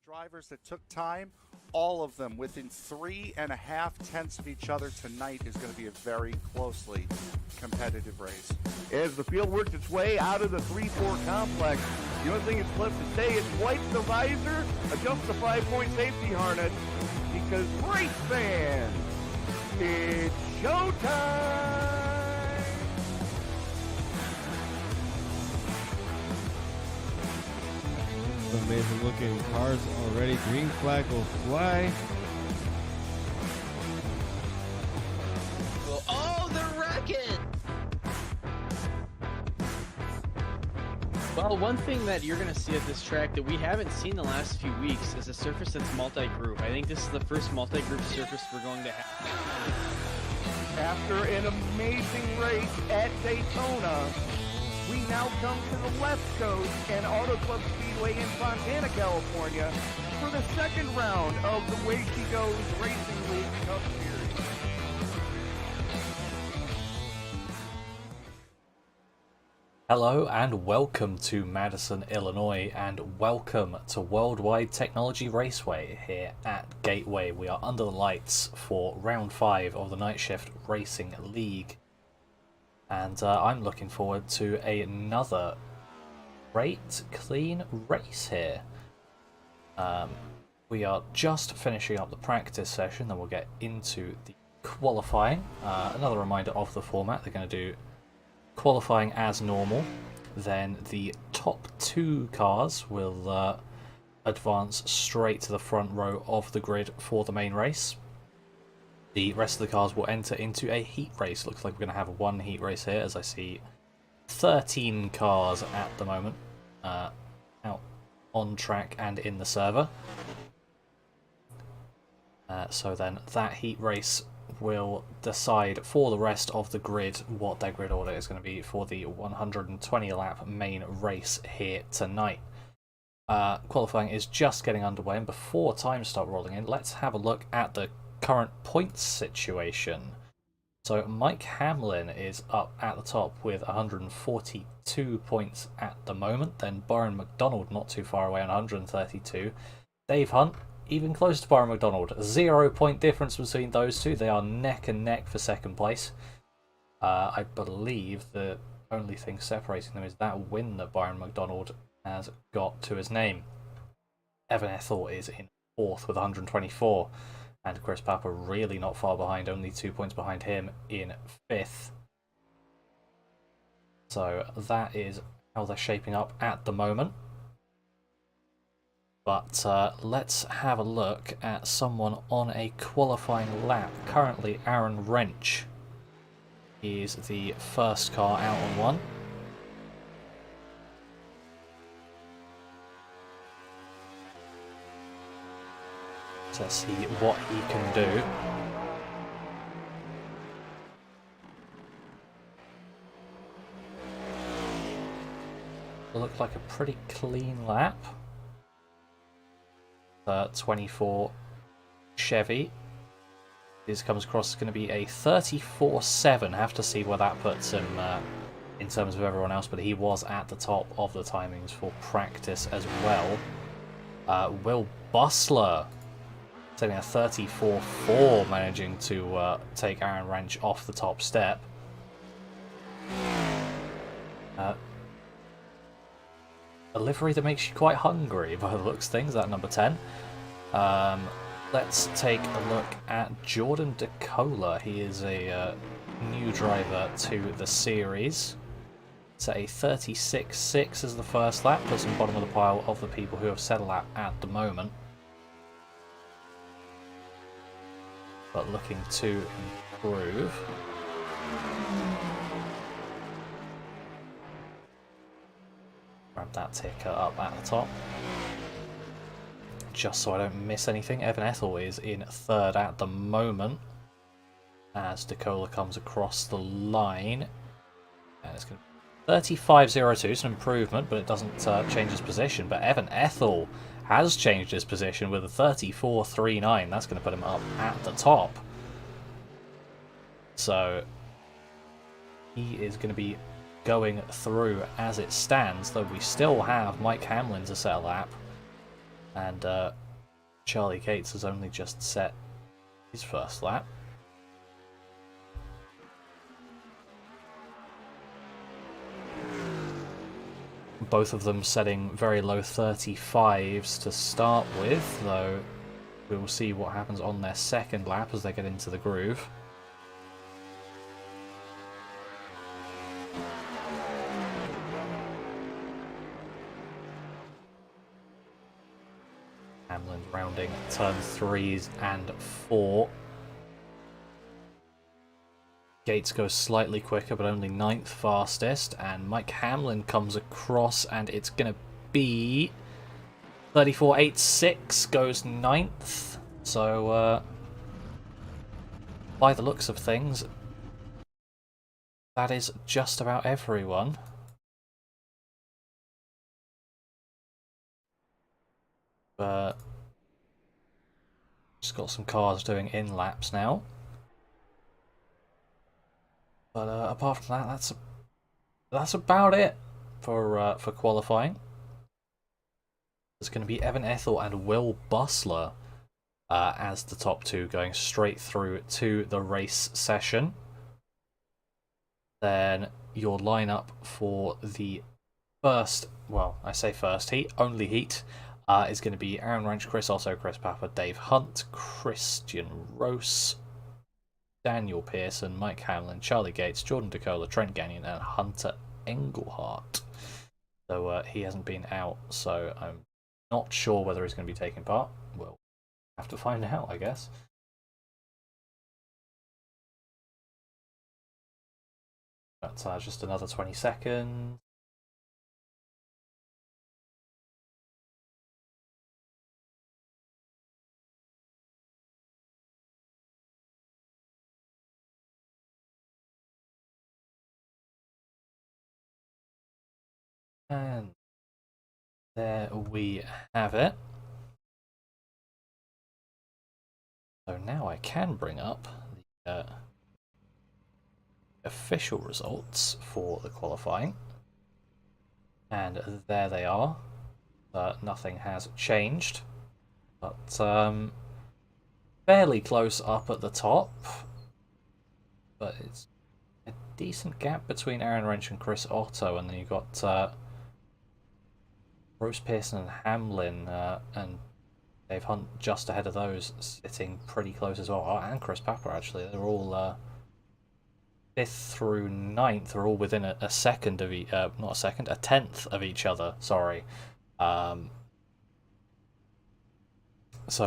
drivers that took time, all of them within 3.5 tenths of each other tonight is going to be a very closely competitive race. As the field works its way out of the 3-4 complex, the only thing that's left to say is wipe the visor, adjust the 5-point safety harness, because race fans, it's showtime! Amazing looking cars already. Green flag will fly. Oh, the rocket! Well, one thing that you're going to see at this track that we haven't seen the last few weeks is a surface that's multi-group. I think this is the first multi-group surface we're going to have. After an amazing race at Daytona, we now come to the West Coast and Auto Club Speedway in Fontana, California for the second round of the Way She Goes Racing League Cup Series. Hello and welcome to Madison, Illinois, and welcome to Worldwide Technology Raceway here at Gateway. We are under the lights for round 5 of the Night Shift Racing League. And I'm looking forward to another great, clean race here. We are just finishing up the practice session, then we'll get into the qualifying. Another reminder of the format, they're going to do qualifying as normal. Then the top 2 cars will advance straight to the front row of the grid for the main race. The rest of the cars will enter into a heat race. Looks like we're going to have one heat race here, as I see 13 cars at the moment out on track and in the server. So then that heat race will decide for the rest of the grid what their grid order is going to be for the 120 lap main race here tonight. Qualifying is just getting underway, and before times start rolling in, let's have a look at the current points situation. So Mike Hamlin is up at the top with 142 points at the moment. Then Byron McDonald not too far away on 132. Dave Hunt even close to Byron McDonald. 0 point difference between those two. They are neck and neck for second place. I believe the only thing separating them is that win that Byron McDonald has got to his name. Evan Ethel is in 4th with 124. And Chris Papa really not far behind, only 2 points behind him in 5th. So that is how they're shaping up at the moment. But let's have a look at someone on a qualifying lap. Currently Aaron Wrench is the first car out on one. Let's see what he can do. It looked like a pretty clean lap. 24 Chevy. This comes across as going to be a 34.7. Have to see where that puts him in terms of everyone else, but he was at the top of the timings for practice as well. Will Bustler setting a 34.4, managing to take Aaron Wrench off the top step. A livery that makes you quite hungry by the looks of things, that number 10. Let's take a look at Jordan DeCola. He is a new driver to the series. So a 36.6 as the first lap, puts him bottom of the pile of the people who have set a lap at the moment. But looking to improve. Grab that ticker up at the top. Just so I don't miss anything, Evan Ethel is in 3rd at the moment as DeCola comes across the line. And it's going to 35.02, it's an improvement, but it doesn't change his position. But Evan Ethel has changed his position with a 34.39. That's going to put him up at the top. So he is going to be going through as it stands, though we still have Mike Hamlin to set a lap. And Charlie Gates has only just set his first lap. Both of them setting very low 35s to start with, though we will see what happens on their second lap as they get into the groove. Hamlin rounding turn 3s and 4. Gates goes slightly quicker, but only 9th fastest, and Mike Hamlin comes across, and it's going to be 34.86 goes 9th. So, by the looks of things, that is just about everyone. Just got some cars doing in laps now. But apart from that, that's about it for qualifying. There's going to be Evan Ethel and Will Bustler as the top two, going straight through to the race session. Then your lineup for the first, well, I say first heat, only heat, is going to be Aaron Wrench, Chris Otto, Chris Papa, Dave Hunt, Christian Rose, Daniel Pearson, Mike Hamlin, Charlie Gates, Jordan DeCola, Trent Gagnon, and Hunter Engelhardt. So he hasn't been out, so I'm not sure whether he's going to be taking part. We'll have to find out, I guess. That's just another 20 seconds. And there we have it. So now I can bring up the official results for the qualifying. And there they are. Nothing has changed. But fairly close up at the top. But it's a decent gap between Aaron Wrench and Chris Otto. And then you've got Bruce Pearson and Hamlin and Dave Hunt just ahead of those, sitting pretty close as well. Oh, and Chris Papa, actually. They're all 5th through 9th are all within a second of each, not a second, a 10th of each other, sorry. So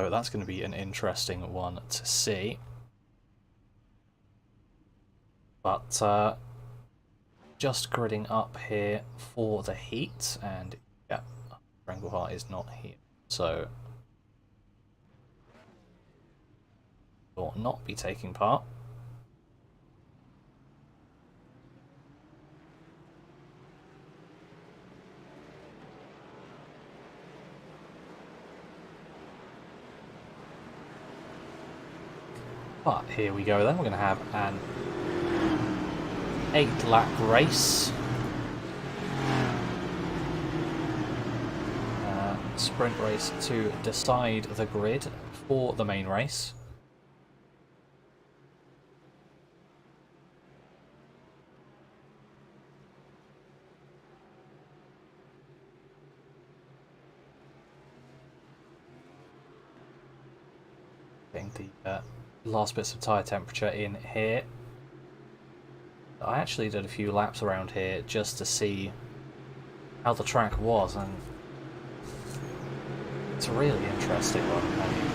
that's going to be an interesting one to see. But just gridding up here for the heat, and yeah, Engelhardt is not here, so will not be taking part. But here we go then, we're going to have an 8-lap race. Sprint race to decide the grid for the main race. Getting the last bits of tyre temperature in here. I actually did a few laps around here just to see how the track was, and it's a really interesting one. I mean,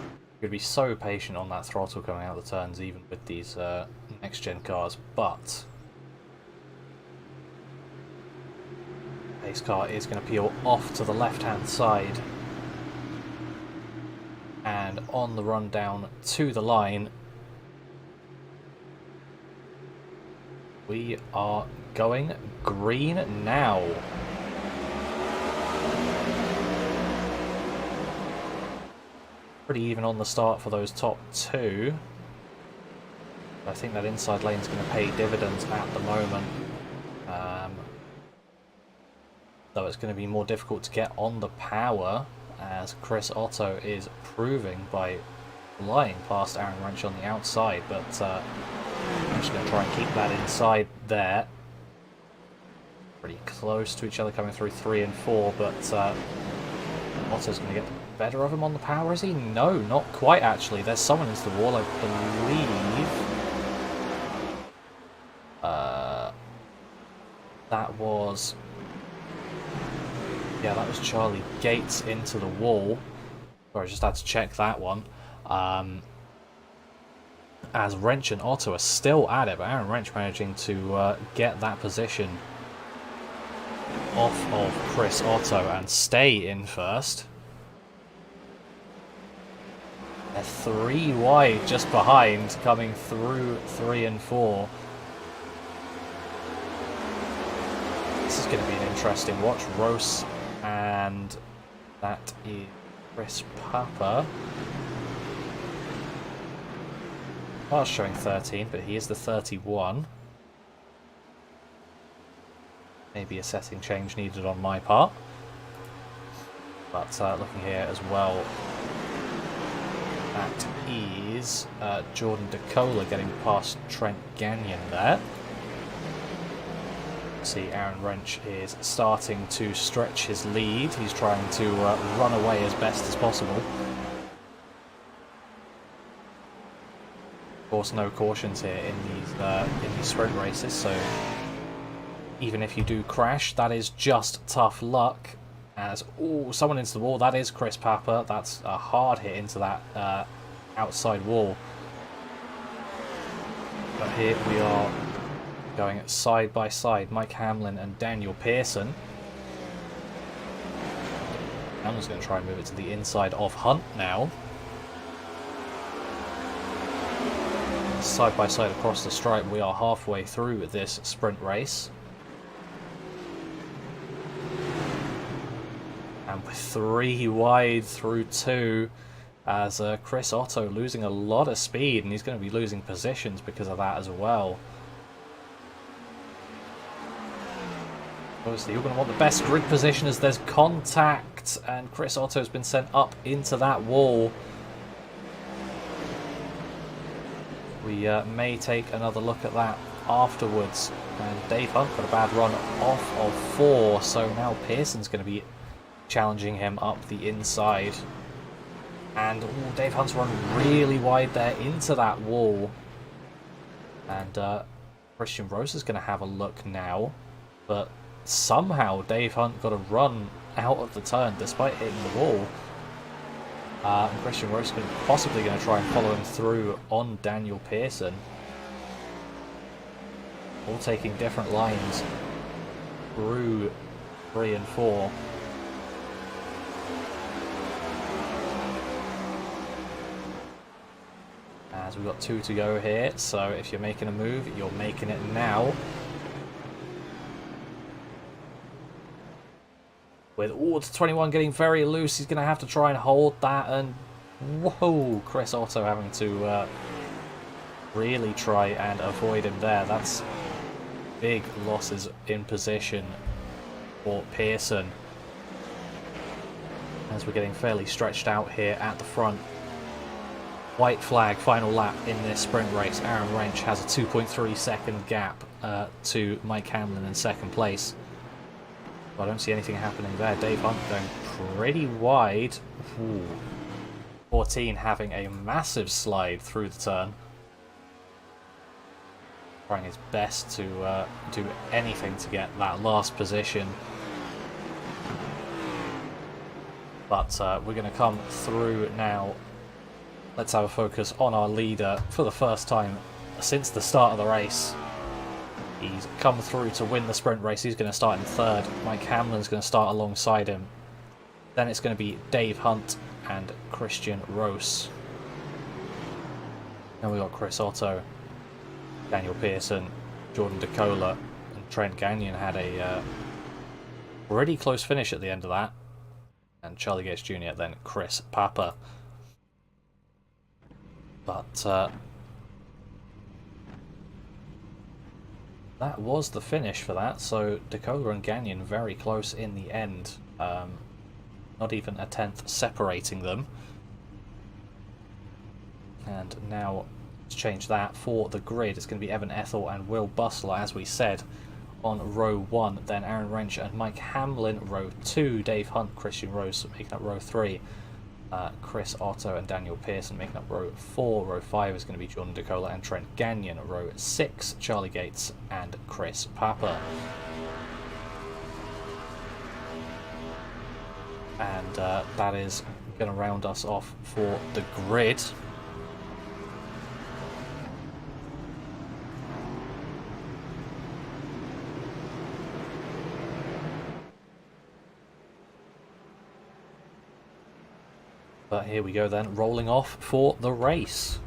you could be so patient on that throttle coming out of the turns, even with these next-gen cars, but pace car is going to peel off to the left-hand side, and on the run down to the line, we are going green now. Pretty even on the start for those top two. I think that inside lane is going to pay dividends at the moment. though it's going to be more difficult to get on the power, as Chris Otto is proving by flying past Aaron Wrench on the outside, but I'm just going to try and keep that inside there. Pretty close to each other coming through 3 and 4, but Otto's going to get the better of him on the power, is he? No, not quite actually. There's someone into the wall, I believe. That was... yeah, that was Charlie Gates into the wall. Sorry, I just had to check that one. As Wrench and Otto are still at it, but Aaron Wrench managing to get that position off of Chris Otto and stay in first. They're 3 wide just behind, coming through 3 and 4. This is going to be an interesting watch. Rose, and that is Chris Papa. Well, showing 13, but he is the 31. Maybe a setting change needed on my part. But looking here as well, that is Jordan DeCola getting past Trent Gagnon there. See, Aaron Wrench is starting to stretch his lead. He's trying to run away as best as possible. Of course, no cautions here in these sprint races, so even if you do crash, that is just tough luck. As, ooh, someone into the wall. That is Chris Papa. That's a hard hit into that outside wall. But here we are going side by side. Mike Hamlin and Daniel Pearson. Hamlin's going to try and move it to the inside of Hunt now. Side by side across the stripe, we are halfway through this sprint race. And we're 3 wide through 2, as Chris Otto losing a lot of speed, and he's going to be losing positions because of that as well. Obviously, you're going to want the best grid position as there's contact, and Chris Otto's been sent up into that wall. We may take another look at that afterwards. And Dave Hunt got a bad run off of 4, so now Pearson's going to be challenging him up the inside. And ooh, Dave Hunt's run really wide there into that wall. And Christian Rose is going to have a look now. But somehow Dave Hunt got a run out of the turn despite hitting the wall. And Christian Rose is possibly going to try and follow him through on Daniel Pearson. All taking different lines through 3 and 4. As we've got 2 to go here, so if you're making a move, you're making it now. With the 21 getting very loose, he's going to have to try and hold that, and whoa, Chris Otto having to really try and avoid him there. That's big losses in position for Pearson, as we're getting fairly stretched out here at the front. White flag, final lap in this sprint race. Aaron Wrench has a 2.3 second gap to Mike Hamlin in second place. I don't see anything happening there. Dave Hunt going pretty wide. Ooh. 14 having a massive slide through the turn. Trying his best to do anything to get that last position. But we're going to come through now. Let's have a focus on our leader for the first time since the start of the race. He's come through to win the sprint race. He's going to start in third. Mike Hamlin's going to start alongside him. Then it's going to be Dave Hunt and Christian Rose. Then we got Chris Otto, Daniel Pearson, Jordan DeCola, and Trent Gagnon had a pretty close finish at the end of that. And Charlie Gates Jr., then Chris Papa. But that was the finish for that. So DeCola and Gagnon very close in the end. Not even a tenth separating them. And now let's change that for the grid. It's going to be Evan Ethel and Will Bustler, as we said, on row 1. Then Aaron Wrench and Mike Hamlin, row 2. Dave Hunt, Christian Rose making up row 3. Chris Otto and Daniel Pearson making up row 4. Row 5 is going to be Jordan DeCola and Trent Gagnon. Row 6, Charlie Gates and Chris Papa. And that is going to round us off for the grid. But here we go then, rolling off for the race.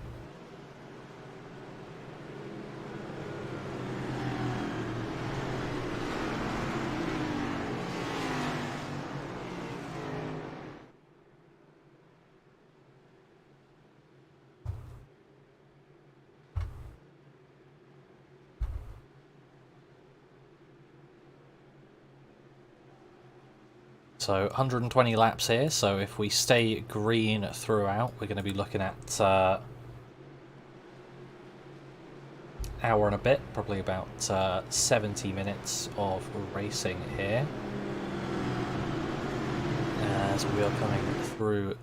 So 120 laps here, so if we stay green throughout, we're going to be looking at hour and a bit, probably about 70 minutes of racing here. As we are coming through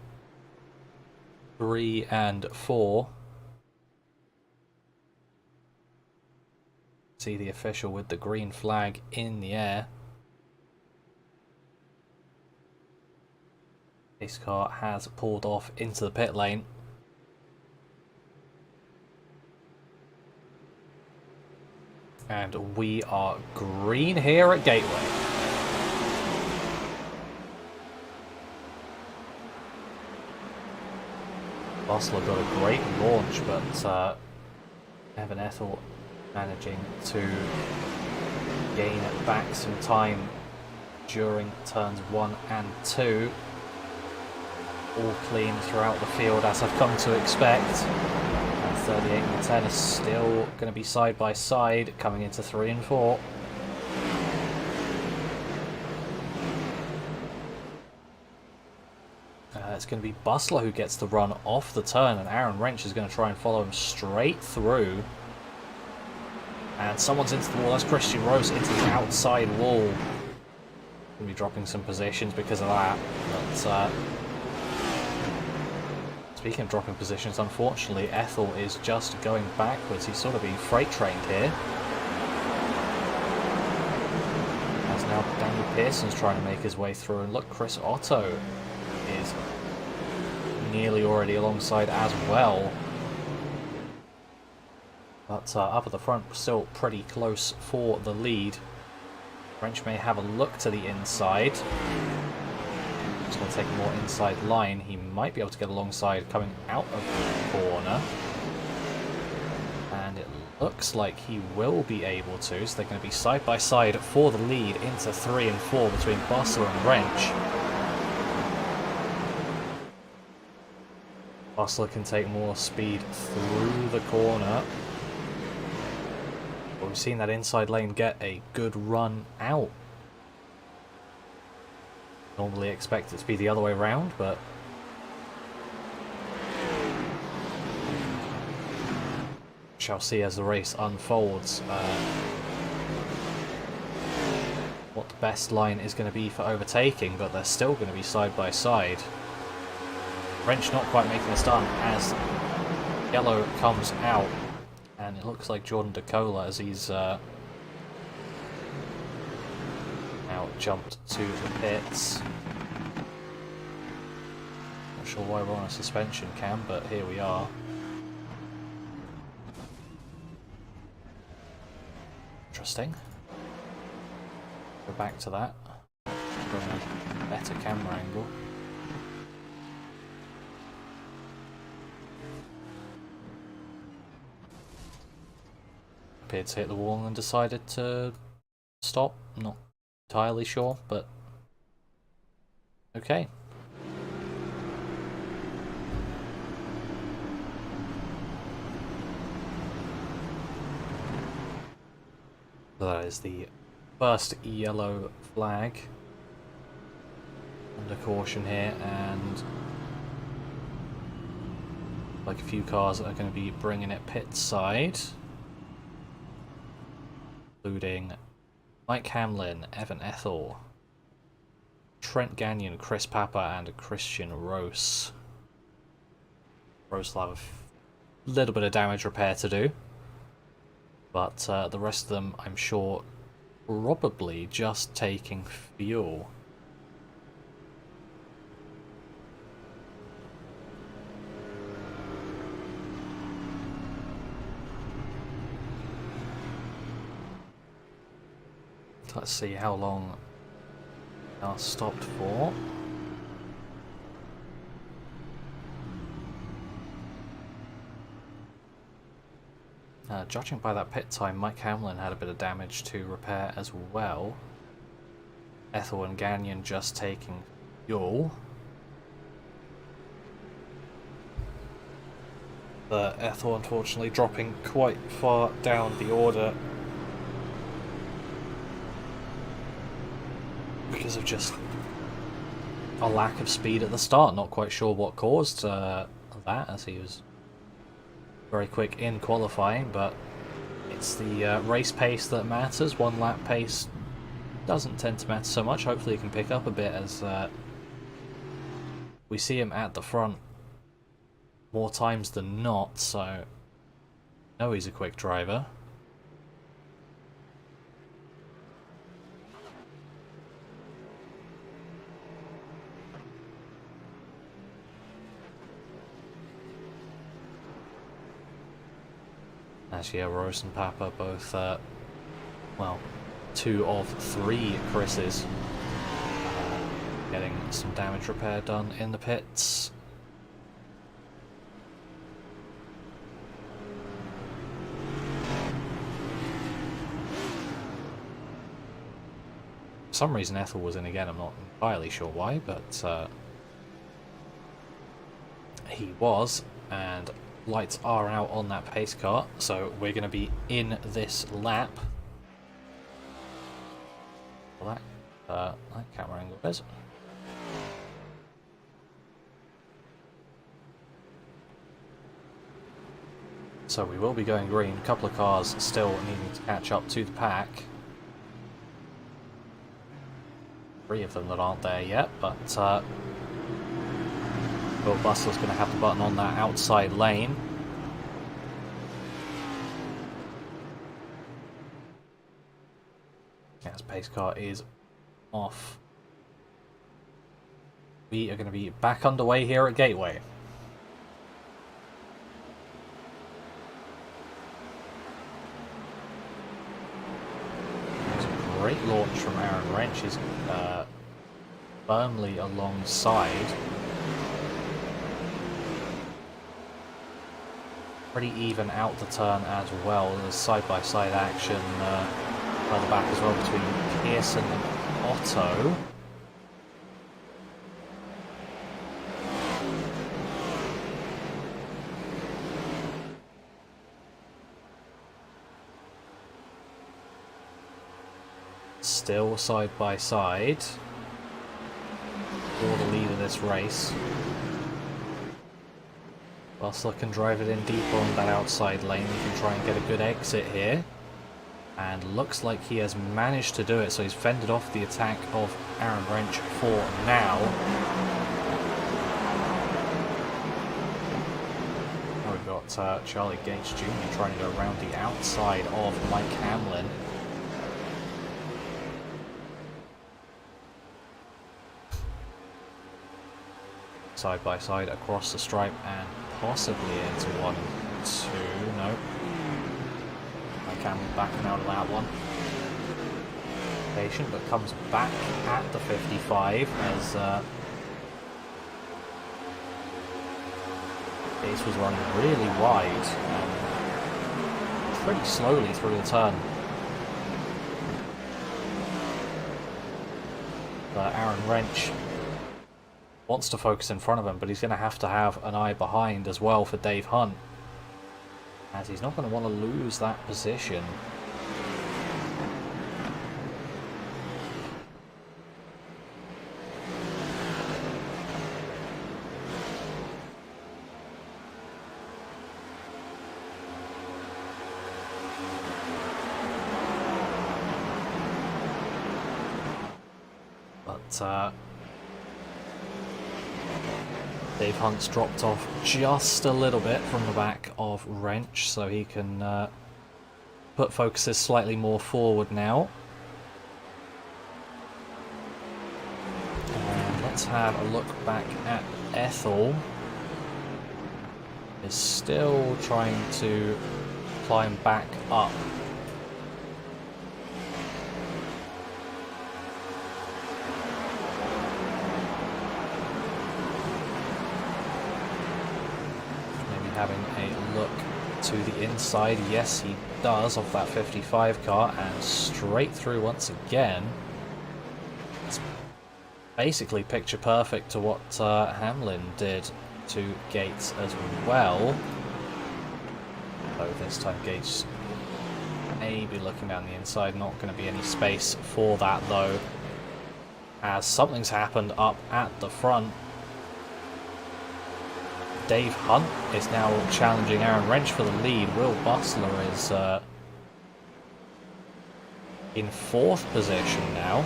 3 and 4. See the official with the green flag in the air. Pace car has pulled off into the pit lane. And we are green here at Gateway. Bustler got a great launch, but Evan Ethel managing to gain back some time during turns 1 and 2. All clean throughout the field, as I've come to expect. And 38 and 10 is still going to be side by side coming into 3 and 4. It's going to be Bustler who gets the run off the turn, and Aaron Wrench is going to try and follow him straight through. And someone's into the wall. That's Christian Rose into the outside wall. Going to be dropping some positions because of that. But speaking of dropping positions, unfortunately, Ethel is just going backwards. He's sort of being freight trained here. As now Daniel Pearson's trying to make his way through. And look, Chris Otto is nearly already alongside as well. But up at the front, we're still pretty close for the lead. Wrench may have a look to the inside. He's going to take a more inside line. He might be able to get alongside coming out of the corner. And it looks like he will be able to. So they're going to be side by side for the lead into 3 and 4 between Bustler and Wrench. Bustler can take more speed through the corner. But we've seen that inside lane get a good run out. Normally expect it to be the other way around, but shall see as the race unfolds what the best line is going to be for overtaking, but they're still going to be side by side. Wrench not quite making a stunt as yellow comes out, and it looks like Jordan DeCola as he's now jumped to the pits. Not sure why we're on a suspension cam, but here we are. Interesting. Go back to that from a better camera angle. Appeared to hit the wall and decided to stop. Not entirely sure, but okay. So that is the first yellow flag under caution here, and like a few cars are going to be bringing it pit side, including Mike Hamlin, Evan Ethel, Trent Gagnon, Chris Papa, and Christian Rose. Rose will have a little bit of damage repair to do, but the rest of them, I'm sure, probably just taking fuel. Let's see how long they are stopped for. Judging by that pit time, Mike Hamlin had a bit of damage to repair as well. Ethel and Gagnon just taking fuel. But Ethel unfortunately dropping quite far down the order because of just a lack of speed at the start. Not quite sure what caused that, as he was very quick in qualifying, but it's the race pace that matters. One lap pace doesn't tend to matter so much. Hopefully he can pick up a bit, as we see him at the front more times than not, so I know he's a quick driver. As yeah, Rose and Papa both, well, 2 of 3 Chris's getting some damage repair done in the pits. For some reason Ethel was in again, I'm not entirely sure why, but he was, and lights are out on that pace car, so we're going to be in this lap. Well, that camera angle is. So we will be going green. A couple of cars still needing to catch up to the pack. 3 of them that aren't there yet, but Bill Bustler's going to have the button on that outside lane. Yes, pace car is off. We are going to be back underway here at Gateway. There's a great launch from Aaron Wrench. He's firmly alongside. Pretty even out the turn as well. There's side-by-side action further back as well between Pearson and Otto. Still side-by-side for the lead of this race. Bustler can drive it in deeper on that outside lane. He can try and get a good exit here. And looks like he has managed to do it, so he's fended off the attack of Aaron Wrench for now. Now we've got Charlie Gates Jr. trying to go around the outside of Mike Hamlin. Side by side across the stripe and possibly into 1, 2, no. Mike Hamlin backing out of that one. Patient, but comes back at the 55 as Gates was running really wide and pretty slowly through the turn. But Aaron Wrench wants to focus in front of him, but he's going to have an eye behind as well for Dave Hunt, as he's not going to want to lose that position. But Dave Hunt's dropped off just a little bit from the back of Wrench, so he can put focuses slightly more forward now. And let's have a look back at Ethel. Is still trying to climb back up. Maybe having a look to the inside. Yes, he does, off that 55 car, and straight through once again. It's basically picture perfect to what Hamlin did to Gates as well. Though this time Gates may be looking down the inside, not going to be any space for that though, as something's happened up at the front. Dave Hunt is now challenging Aaron Wrench for the lead. Will Bustler is in 4th position now.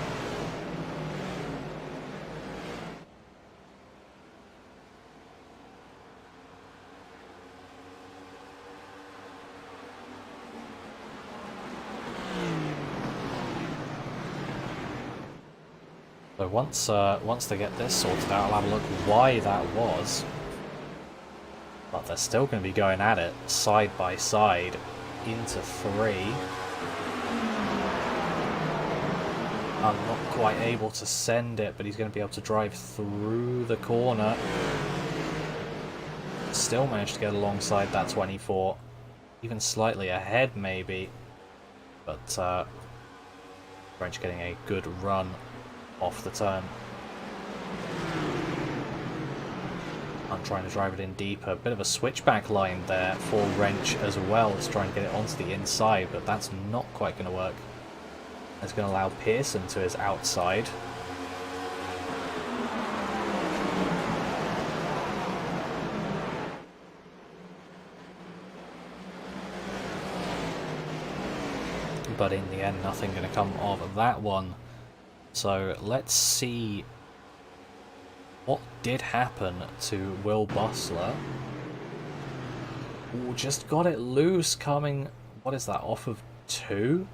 So once they get this sorted out, I'll have a look why that was. But they're still going to be going at it side by side into 3. I'm not quite able to send it, but he's going to be able to drive through the corner. Still managed to get alongside that 24, even slightly ahead maybe. But French getting a good run off the turn. I'm trying to drive it in deeper. Bit of a switchback line there for Wrench as well. Let's try and get it onto the inside, but that's not quite going to work. It's going to allow Pearson to his outside. But in the end, nothing going to come of that one. So let's see what did happen to Will Bustler. Ooh, just got it loose coming, what is that, off of 2?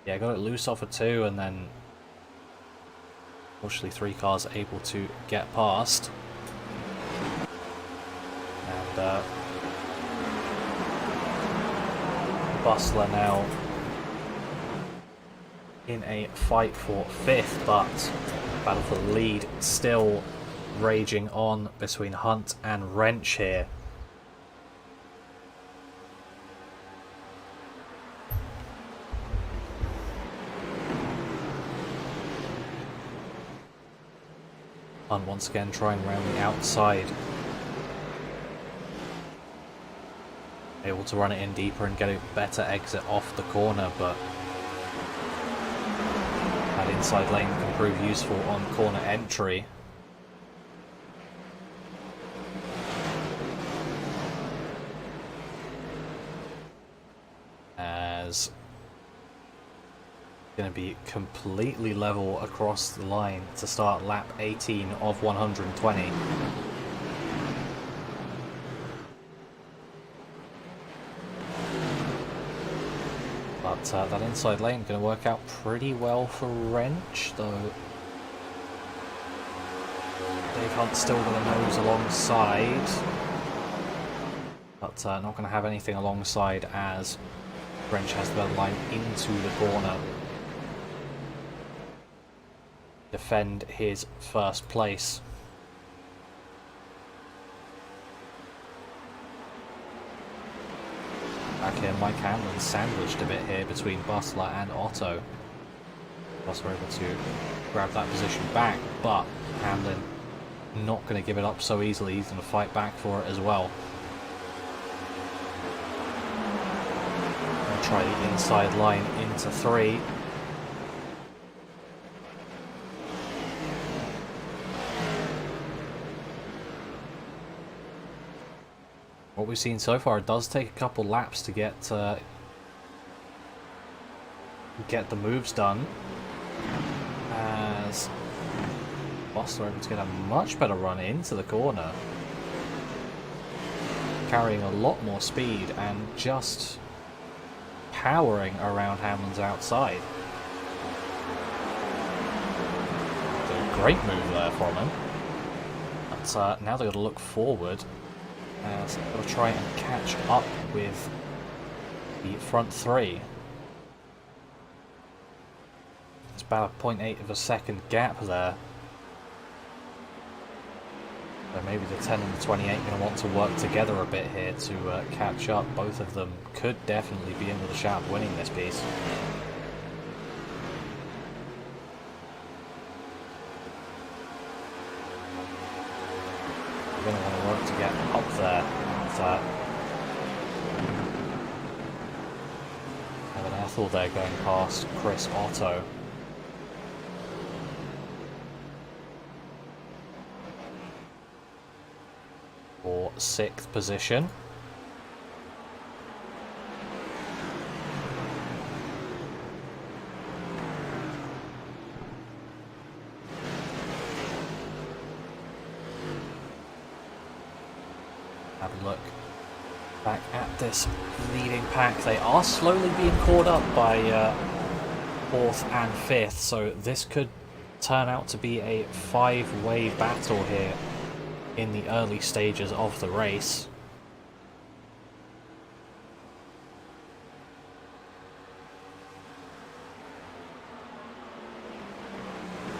Yeah, got it loose off of 2, and then fortunately 3 cars able to get past. And Bustler now in a fight for 5th, but battle for the lead still raging on between Hunt and Wrench here. Hunt once again trying around the outside. Able to run it in deeper and get a better exit off the corner, but that inside lane can prove useful on corner entry. As going to be completely level across the line to start lap 18 of 120. But that inside lane going to work out pretty well for Wrench, though. Dave Hunt's still got a nose alongside, but not going to have anything alongside as Wrench has the line into the corner. Defend his first place. Back here, Mike Hamlin sandwiched a bit here between Bustler and Otto. Bustler able to grab that position back, but Hamlin not going to give it up so easily. He's going to fight back for it as well. Going to try the inside line into 3. What we've seen so far, it does take a couple laps to get the moves done. as Bostler able to get a much better run into the corner, carrying a lot more speed and just powering around Hamlin's outside. A great move there from him. But now they've got to look forward as they've got to try and catch up with the front three. It's about a 0.8 of a second gap there. So maybe the 10 and the 28 are going to want to work together a bit here to catch up. Both of them could definitely be in with a shout of winning this piece. They're going to want to work to get up there. Have an Ethel there going past Chris Otto. For 6th position. Have a look back at this leading pack. They are slowly being caught up by 4th and 5th, so this could turn out to be a 5-way battle here in the early stages of the race.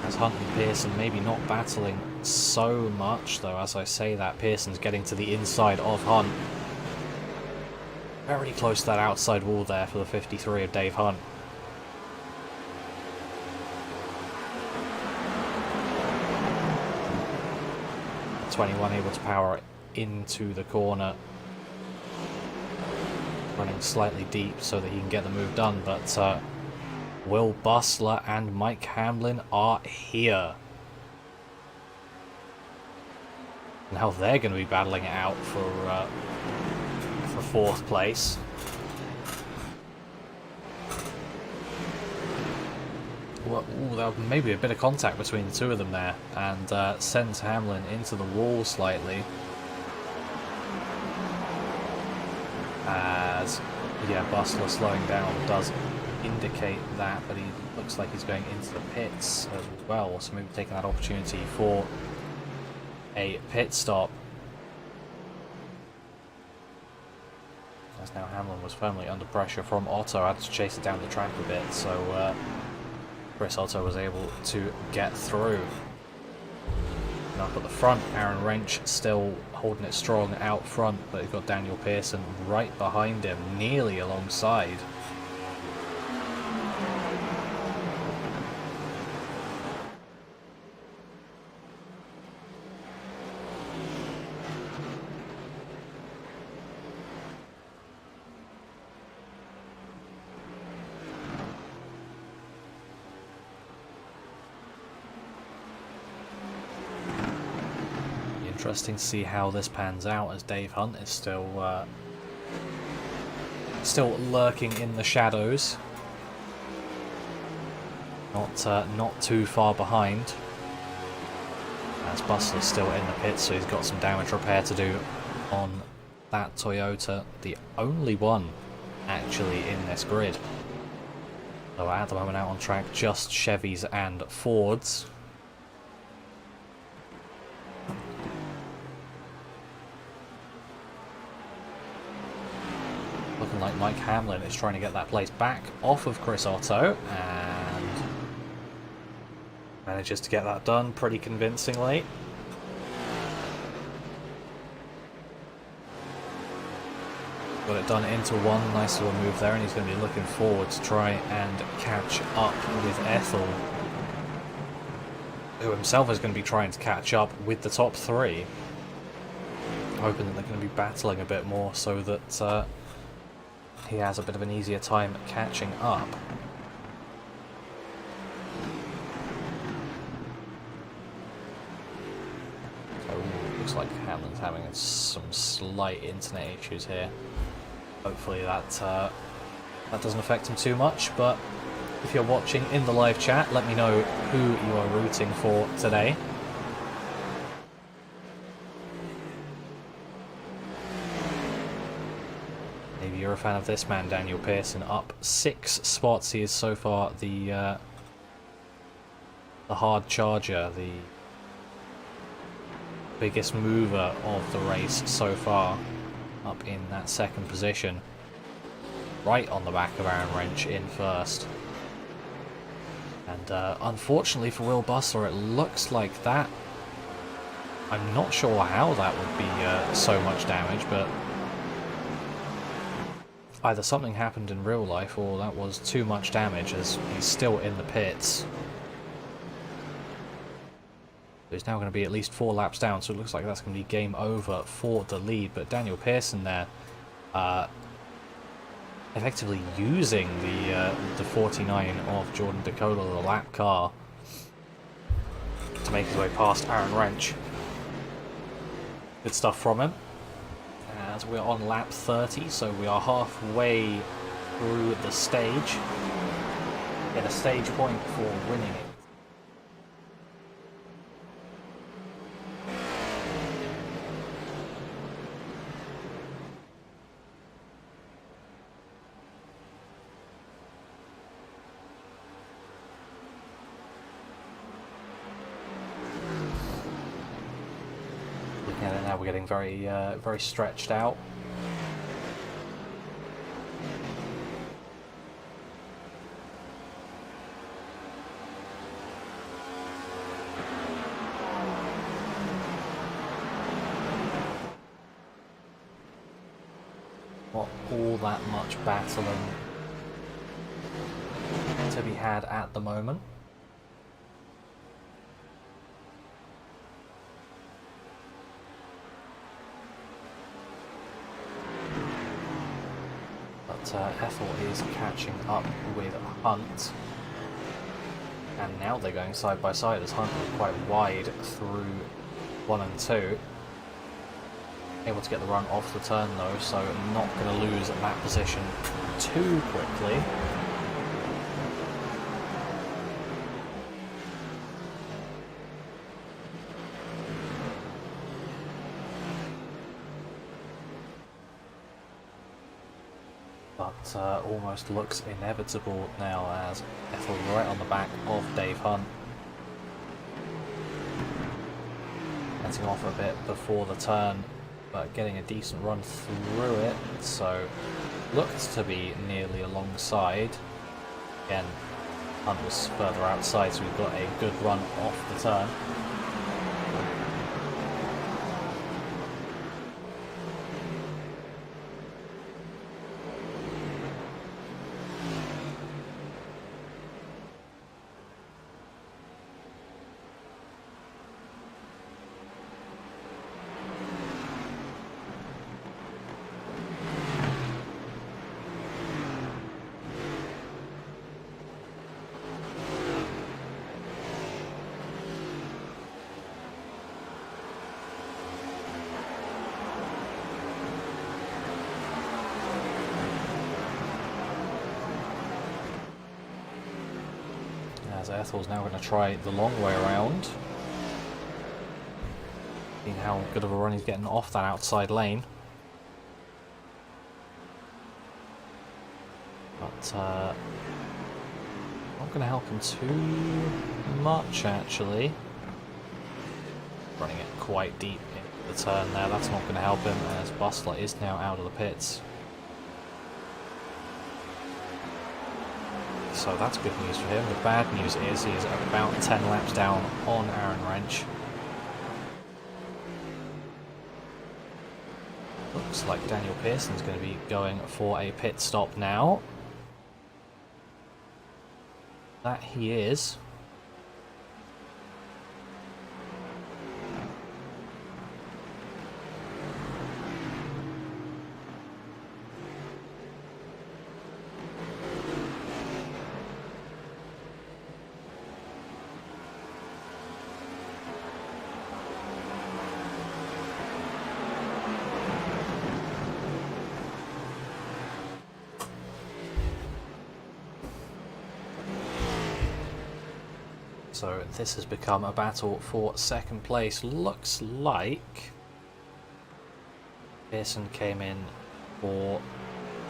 As Hunt and Pearson maybe not battling so much, though as I say that, Pearson's getting to the inside of Hunt. Very close to that outside wall there for the 53 of Dave Hunt. 21 able to power into the corner, running slightly deep so that he can get the move done, but Will Bustler and Mike Hamlin are here. Now they're going to be battling it out for 4th place. Well, there may be a bit of contact between the two of them there, and sends Hamlin into the wall slightly. As, yeah, Bustler slowing down does indicate that, but he looks like he's going into the pits as well, so maybe taking that opportunity for a pit stop. As now Hamlin was firmly under pressure from Otto, had to chase it down the track a bit, so Chris Otto was able to get through. And up at the front, Aaron Wrench still holding it strong out front, but he's got Daniel Pearson right behind him, nearly alongside. Interesting to see how this pans out, as Dave Hunt is still lurking in the shadows, not too far behind. As Bustler's still in the pits, so he's got some damage repair to do on that Toyota, the only one actually in this grid. So at the moment out on track, just Chevys and Fords. Looking like Mike Hamlin is trying to get that place back off of Chris Otto, and manages to get that done pretty convincingly. Got it done into one, nice little move there, and he's going to be looking forward to try and catch up with Ethel, who himself is going to be trying to catch up with the top three, hoping that they're going to be battling a bit more so that he has a bit of an easier time catching up. So, looks like Hamlin's having some slight internet issues here. Hopefully that doesn't affect him too much, but If you're watching in the live chat, let me know who you are rooting for today. Maybe you're a fan of this man, Daniel Pearson, up 6 spots. He is so far the hard charger, the biggest mover of the race so far, up in that second position, right on the back of Aaron Wrench in first. And unfortunately for Will Bustler, it looks like that. I'm not sure how that would be so much damage, but either something happened in real life or that was too much damage, as he's still in the pits. There's now going to be at least 4 laps down, so it looks like that's going to be game over for the lead. But Daniel Pearson there, effectively using the 49 of Jordan Dakota, the lap car, to make his way past Aaron Wrench. Good stuff from him. As we're on lap 30, so we are halfway through the stage. Get a stage point for winning it. Now we're getting very stretched out. Not all that much battling to be had at the moment. Ethel is catching up with Hunt, and now they're going side by side as Hunt is quite wide through 1 and 2. Able to get the run off the turn though, so not going to lose that position too quickly. But almost looks inevitable now as Ethel right on the back of Dave Hunt. Letting off a bit before the turn, but getting a decent run through it, so looked to be nearly alongside. Again, Hunt was further outside, so we've got a good run off the turn. As Ethel's now going to try the long way around. Seeing how good of a run he's getting off that outside lane. But not going to help him too much actually. Running it quite deep in the turn there, that's not going to help him as Bustler is now out of the pits. So that's good news for him. The bad news is he is about 10 laps down on Aaron Wrench. Looks like Daniel Pearson's going to be going for a pit stop now. That he is. So this has become a battle for second place. Looks like Pearson came in for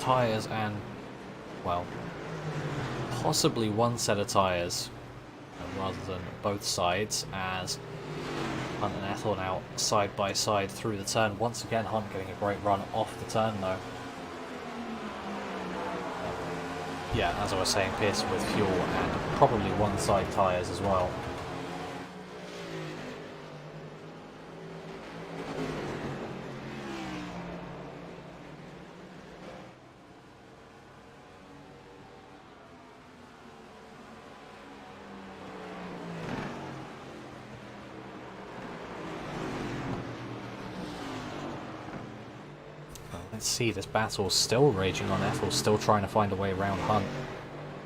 tyres and, well, possibly one set of tyres rather than both sides, as Hunt and Ethel now side by side through the turn. Once again, Hunt getting a great run off the turn though. Yeah, as I was saying, Pearson with fuel and probably one side tyres as well. Let's see, this battle's still raging on. Ethel's still trying to find a way around Hunt.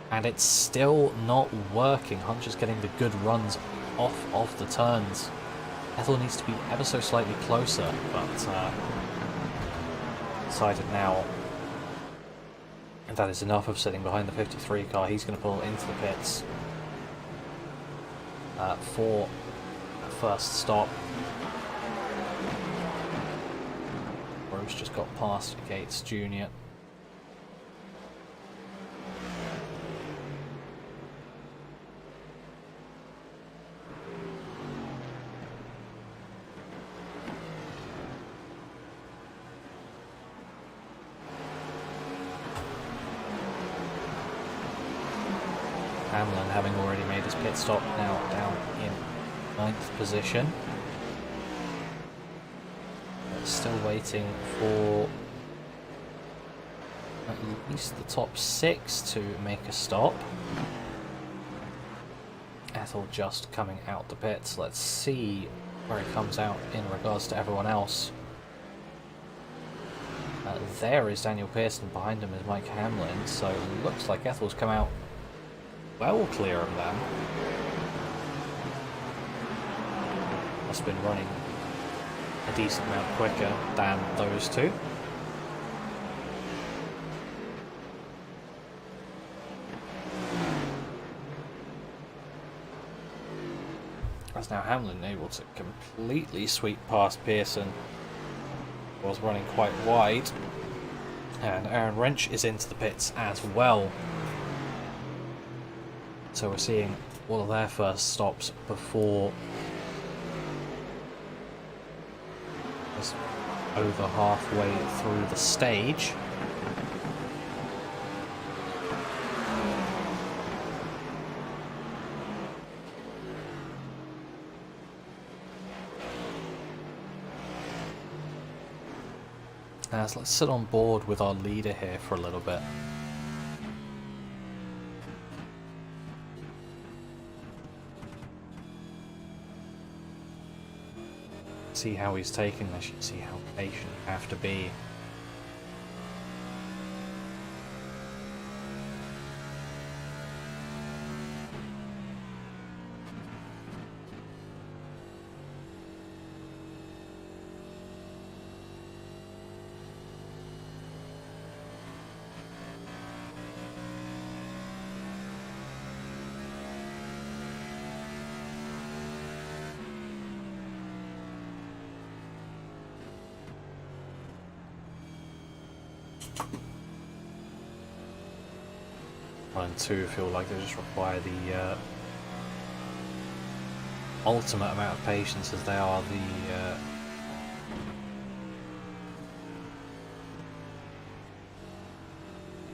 And it's still not working. Hunt just getting the good runs off the turns. Ethel needs to be ever so slightly closer, but decided now that is enough of sitting behind the 53 car. He's going to pull into the pits for the first stop. Rose just got past Gates Jr. Hamlin, having already made his pit stop, now down in 9th position. Still waiting for at least the top 6 to make a stop. Ethel just coming out the pits. Let's see where he comes out in regards to everyone else. There is Daniel Pearson, behind him is Mike Hamlin, so it looks like Ethel's come out well clear of them. Must have been running a decent amount quicker than those two. As now Hamlin able to completely sweep past Pearson. Was running quite wide. And Aaron Wrench is into the pits as well. So we're seeing all of their first stops before over halfway through the stage. As let's sit on board with our leader here for a little bit. See how he's taking this, you see how patient you have to be. One and two feel like they just require the ultimate amount of patience, as they are the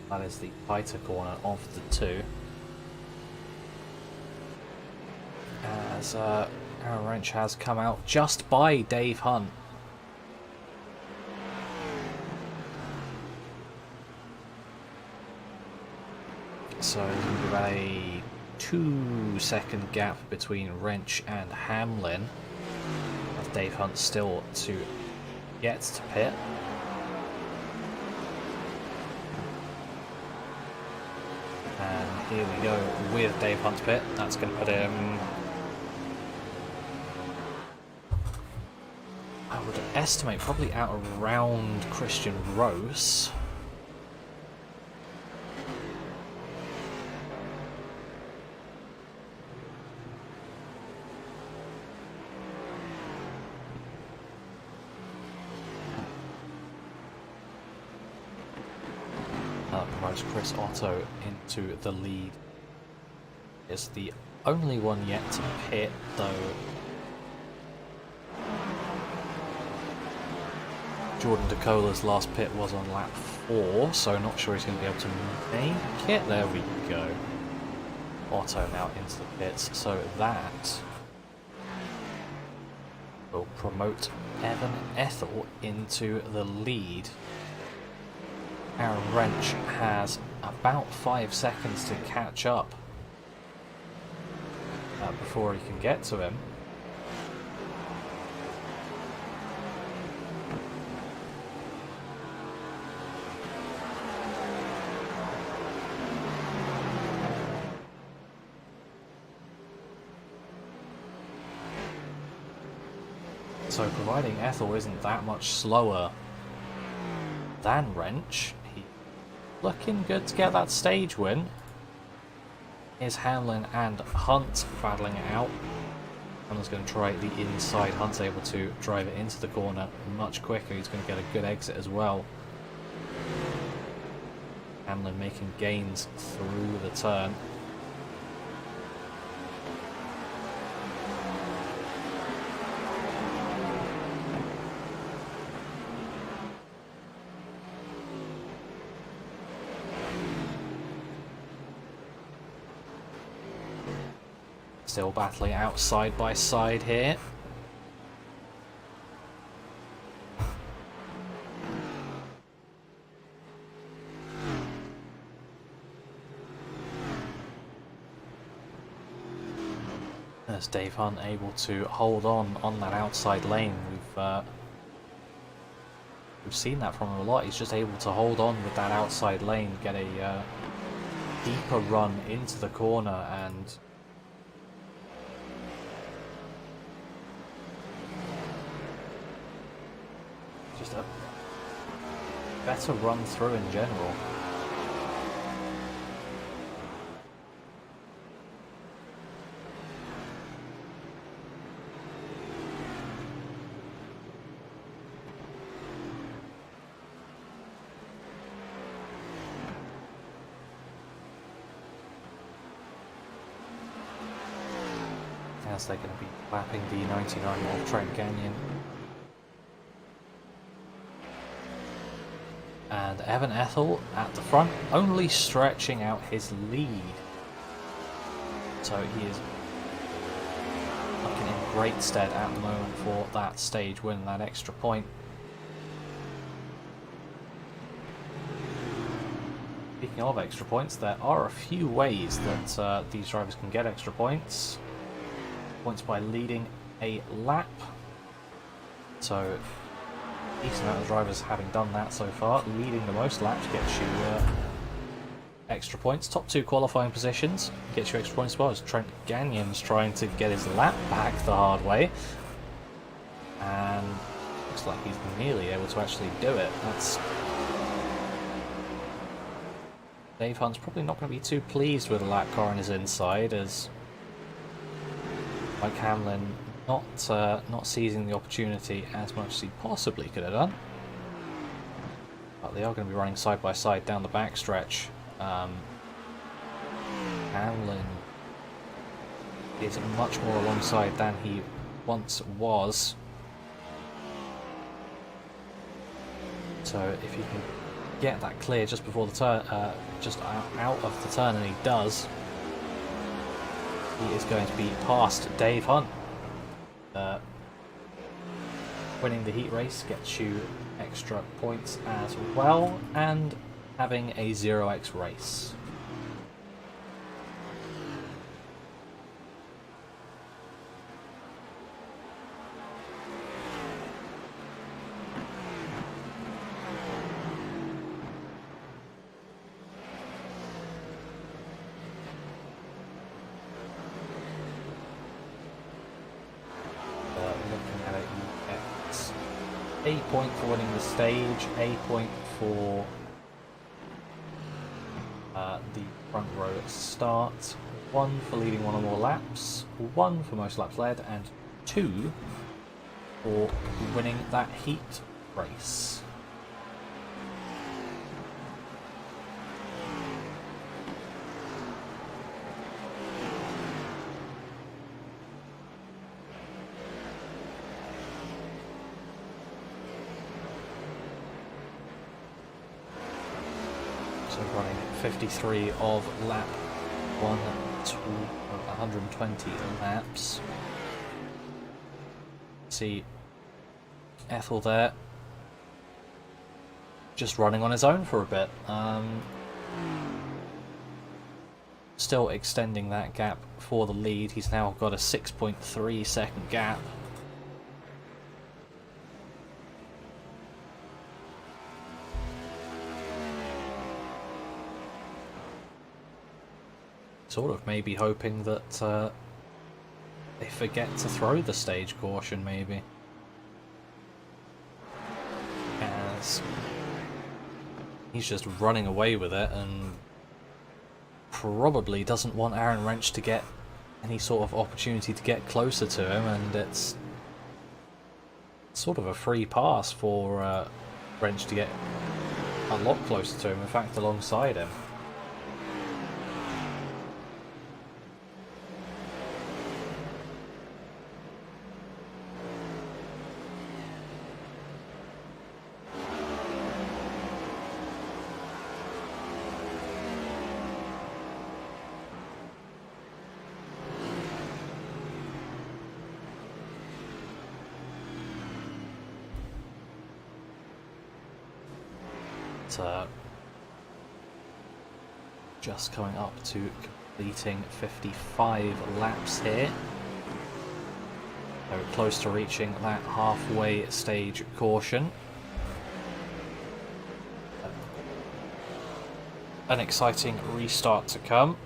that is the tighter corner of the two. As Aaron Wrench has come out just by Dave Hunt. So there's going to be about a 2-second gap between Wrench and Hamlin. As Dave Hunt still to get to pit. And here we go with Dave Hunt's pit. That's going to put him, I would estimate, probably out around Christian Rose. Promotes Chris Otto into the lead. Is the only one yet to pit, though. Jordan DeCola's last pit was on lap 4, so not sure he's going to be able to make it. There we go. Otto now into the pits, so that will promote Evan Ethel into the lead. Aaron Wrench has about 5 seconds to catch up before he can get to him. So providing Ethel isn't that much slower than Wrench, he's looking good to get that stage win. Here's Hamlin and Hunt battling it out. Hamlin's going to try the inside. Hunt's able to drive it into the corner much quicker. He's going to get a good exit as well. Hamlin making gains through the turn. Still battling out side by side here. As Dave Hunt able to hold on that outside lane. We've seen that from him a lot. He's just able to hold on with that outside lane, get a deeper run into the corner, and just a better run through in general. As they're going to be lapping the 99 off Trent Canyon. And Evan Ethel at the front, only stretching out his lead. So he is looking in great stead at the moment for that stage win, that extra point. Speaking of extra points, there are a few ways that these drivers can get extra points. Points by leading a lap. So decent amount of drivers having done that so far. Leading the most laps gets you extra points. Top 2 qualifying positions gets you extra points as well, as Trent Gagnon's trying to get his lap back the hard way. And looks like he's nearly able to actually do it. That's Dave Hunt's probably not going to be too pleased with a lap car on his inside, as Mike Hamlin not seizing the opportunity as much as he possibly could have done. But they are going to be running side by side down the backstretch. Hamlin is much more alongside than he once was. So if he can get that clear just before the turn, just out of the turn, and he does, he is going to be past Dave Hunt. Winning the heat race gets you extra points as well, and having a 0x race. A point for winning the stage, A point for the front row start, 1 for leading 1 or more laps, 1 for most laps led, and 2 for winning that heat race. So running 53 of lap 120 laps. See Ethel there, just running on his own for a bit. Still extending that gap for the lead. He's now got a 6.3 second gap. Sort of maybe hoping that they forget to throw the stage caution, maybe. As he's just running away with it and probably doesn't want Aaron Wrench to get any sort of opportunity to get closer to him, and it's sort of a free pass for Wrench to get a lot closer to him, in fact alongside him. Just coming up to completing 55 laps here. So close to reaching that halfway stage caution. An exciting restart to come.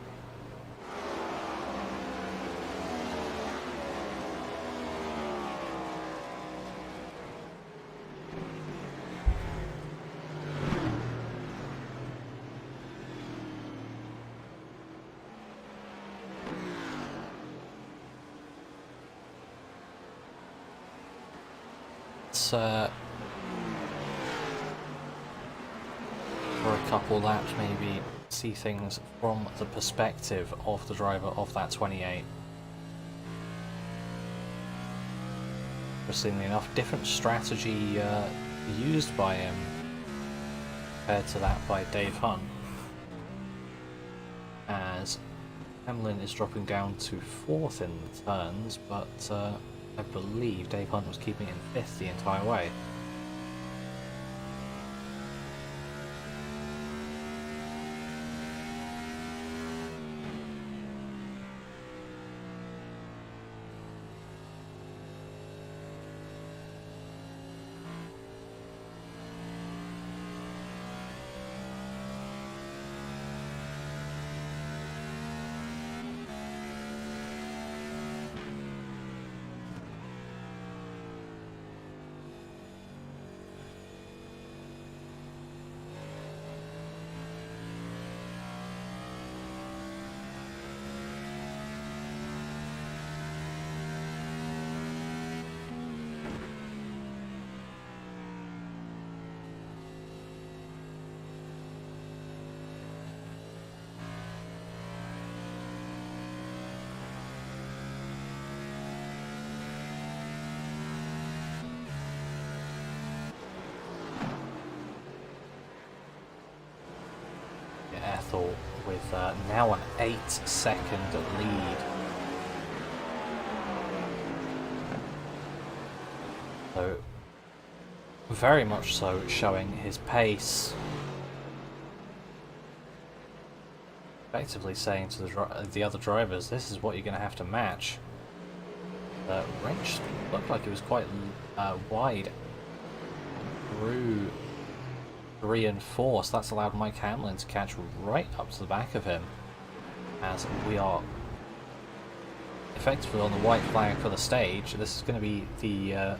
For a couple laps, maybe see things from the perspective of the driver of that 28. Interestingly enough, different strategy used by him compared to that by Dave Hunt, as Hamlin is dropping down to 4th in the turns, but I believe Dave Hunt was keeping it in 5th the entire way. Ethel with now an 8-second lead. So very much so showing his pace. Effectively saying to the other drivers, this is what you're going to have to match. Wrench looked like it was quite wide through 3 and 4, so that's allowed Mike Hamlin to catch right up to the back of him, as we are effectively on the white flag for the stage. This is going to be the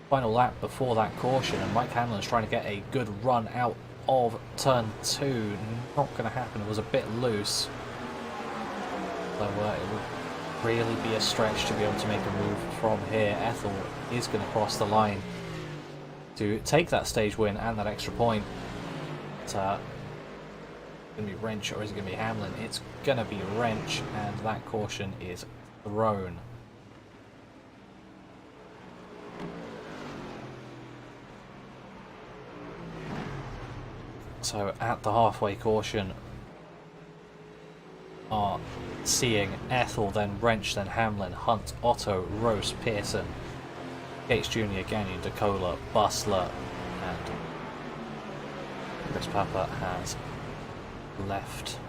final lap before that caution, and Mike Hamlin's trying to get a good run out of turn 2. Not going to happen. It was a bit loose, so it would really be a stretch to be able to make a move from here. Ethel is going to cross the line to take that stage win and that extra point. It's going to be Wrench, or is it going to be Hamlin? It's going to be Wrench, and that caution is thrown. So at the halfway caution are seeing Ethel, then Wrench, then Hamlin, Hunt, Otto, Rose, Pearson, Gates Jr., Gagnon, DeCola, Bustler, and Chris Papa has left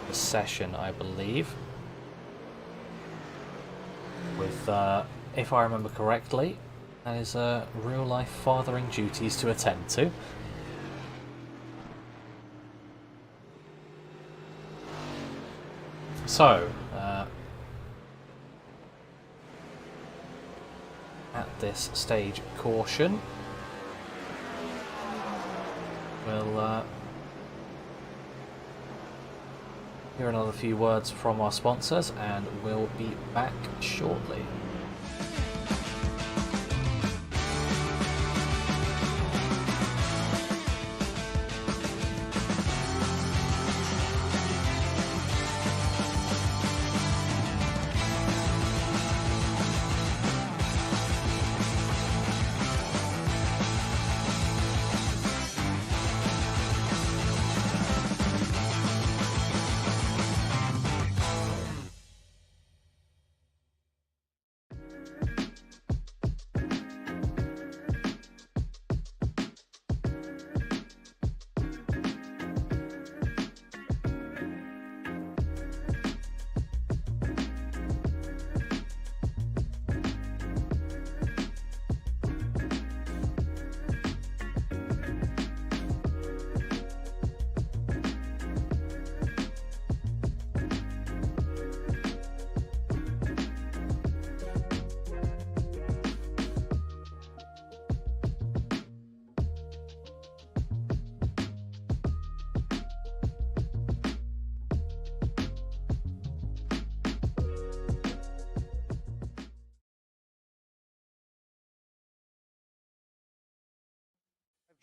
the session, I believe, with, if I remember correctly, that is real life fathering duties to attend to. So, at this stage, caution. We'll hear another few words from our sponsors and we'll be back shortly.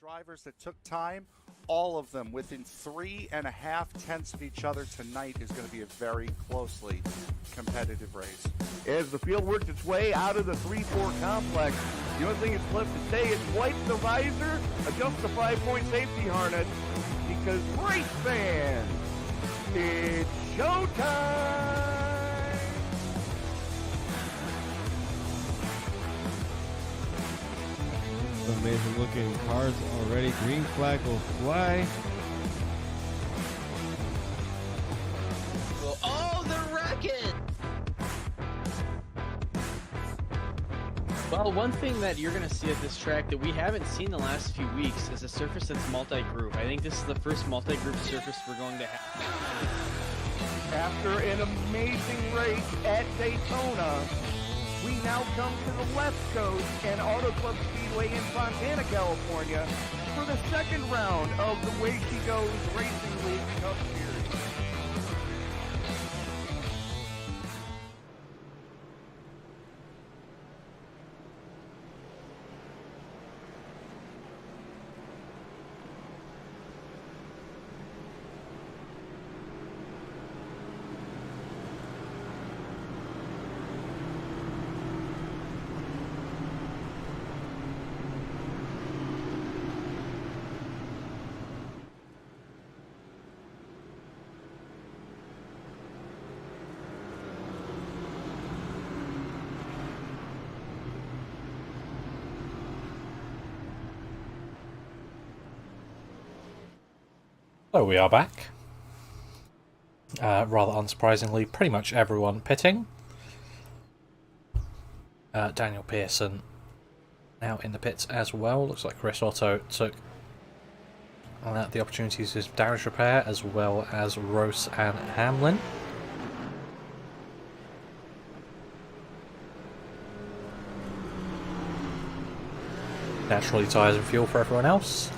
Drivers that took time, all of them within 3.5 tenths of each other tonight is going to be a very closely competitive race. As the field works its way out of the 3-4 complex, the only thing that's left to say is wipe the visor, adjust the 5-point safety harness, because race fans, it's showtime! Amazing looking cars already. Green flag will fly. Oh, they're wrecking! Well, one thing that you're going to see at this track that we haven't seen the last few weeks is a surface that's multi-group. I think this is the first multi-group surface we're going to have. After an amazing race at Daytona, we now come to the left coast and Auto Club Speedway in Fontana, California for the second round of the Way She Goes Racing League Cup Series. So we are back. Rather unsurprisingly, pretty much everyone pitting. Daniel Pearson now in the pits as well. Looks like Chris Otto took the opportunities to damage repair, as well as Rose and Hamlin. Naturally, tyres and fuel for everyone else.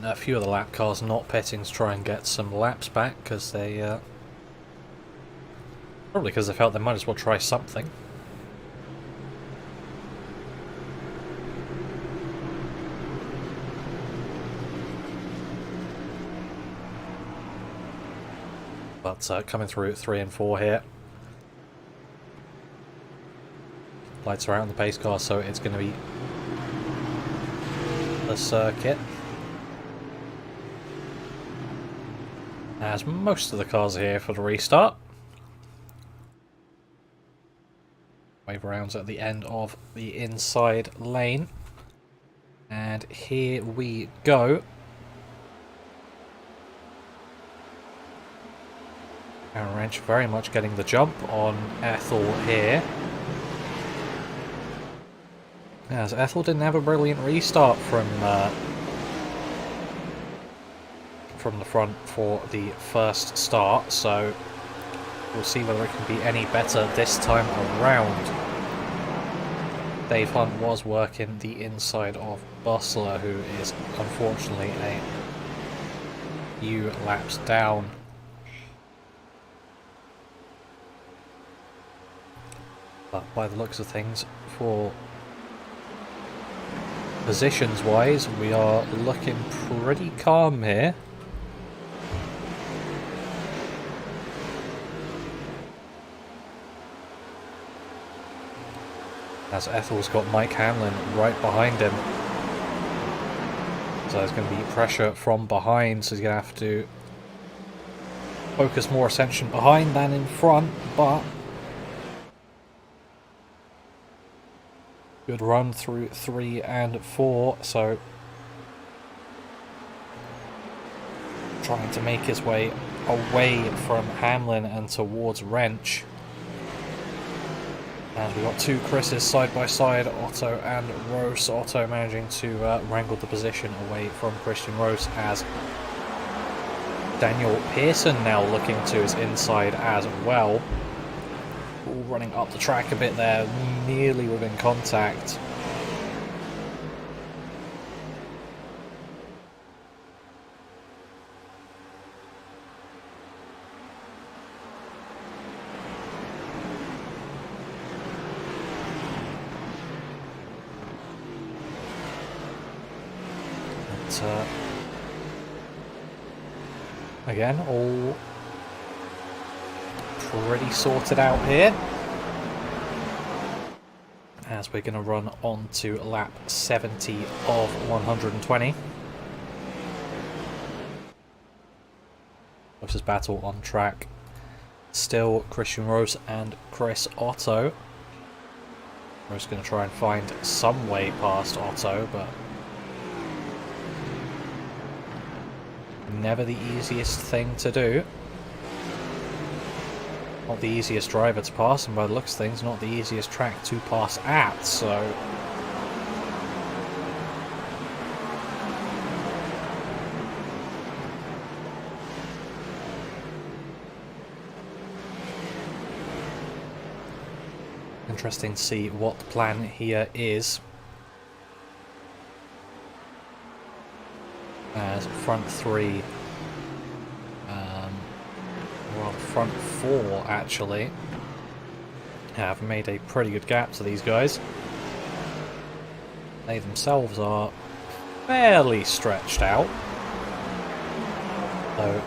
A few of the lap cars not pitting to try and get some laps back, because they probably because they felt they might as well try something. But coming through 3 and 4 here. Lights are out on the pace car, so it's going to be the circuit. As most of the cars are here for the restart. Wave rounds at the end of the inside lane. And here we go. Aaron Wrench very much getting the jump on Ethel here. As Ethel didn't have a brilliant restart from the front for the first start, so we'll see whether it can be any better this time around. Dave Hunt was working the inside of Bustler, who is unfortunately a few laps down. But by the looks of things, for positions wise, we are looking pretty calm here. As Ethel's got Mike Hamlin right behind him. So there's going to be pressure from behind, so he's going to have to focus more attention behind than in front, but good run through 3 and 4, so trying to make his way away from Hamlin and towards Wrench. And we've got 2 Chris's side by side, Otto and Rose. Otto managing to wrangle the position away from Christian Rose, as Daniel Pearson now looking to his inside as well. All running up the track a bit there, nearly within contact. Again, all pretty sorted out here. As we're going to run on to lap 70 of 120. Closest battle on track. Still Christian Rose and Chris Otto. Rose going to try and find some way past Otto, but never the easiest thing to do. Not the easiest driver to pass, and by the looks of things, not the easiest track to pass at, so interesting to see what the plan here is. As front 3, well, front 4 actually, have made a pretty good gap to these guys. They themselves are fairly stretched out, though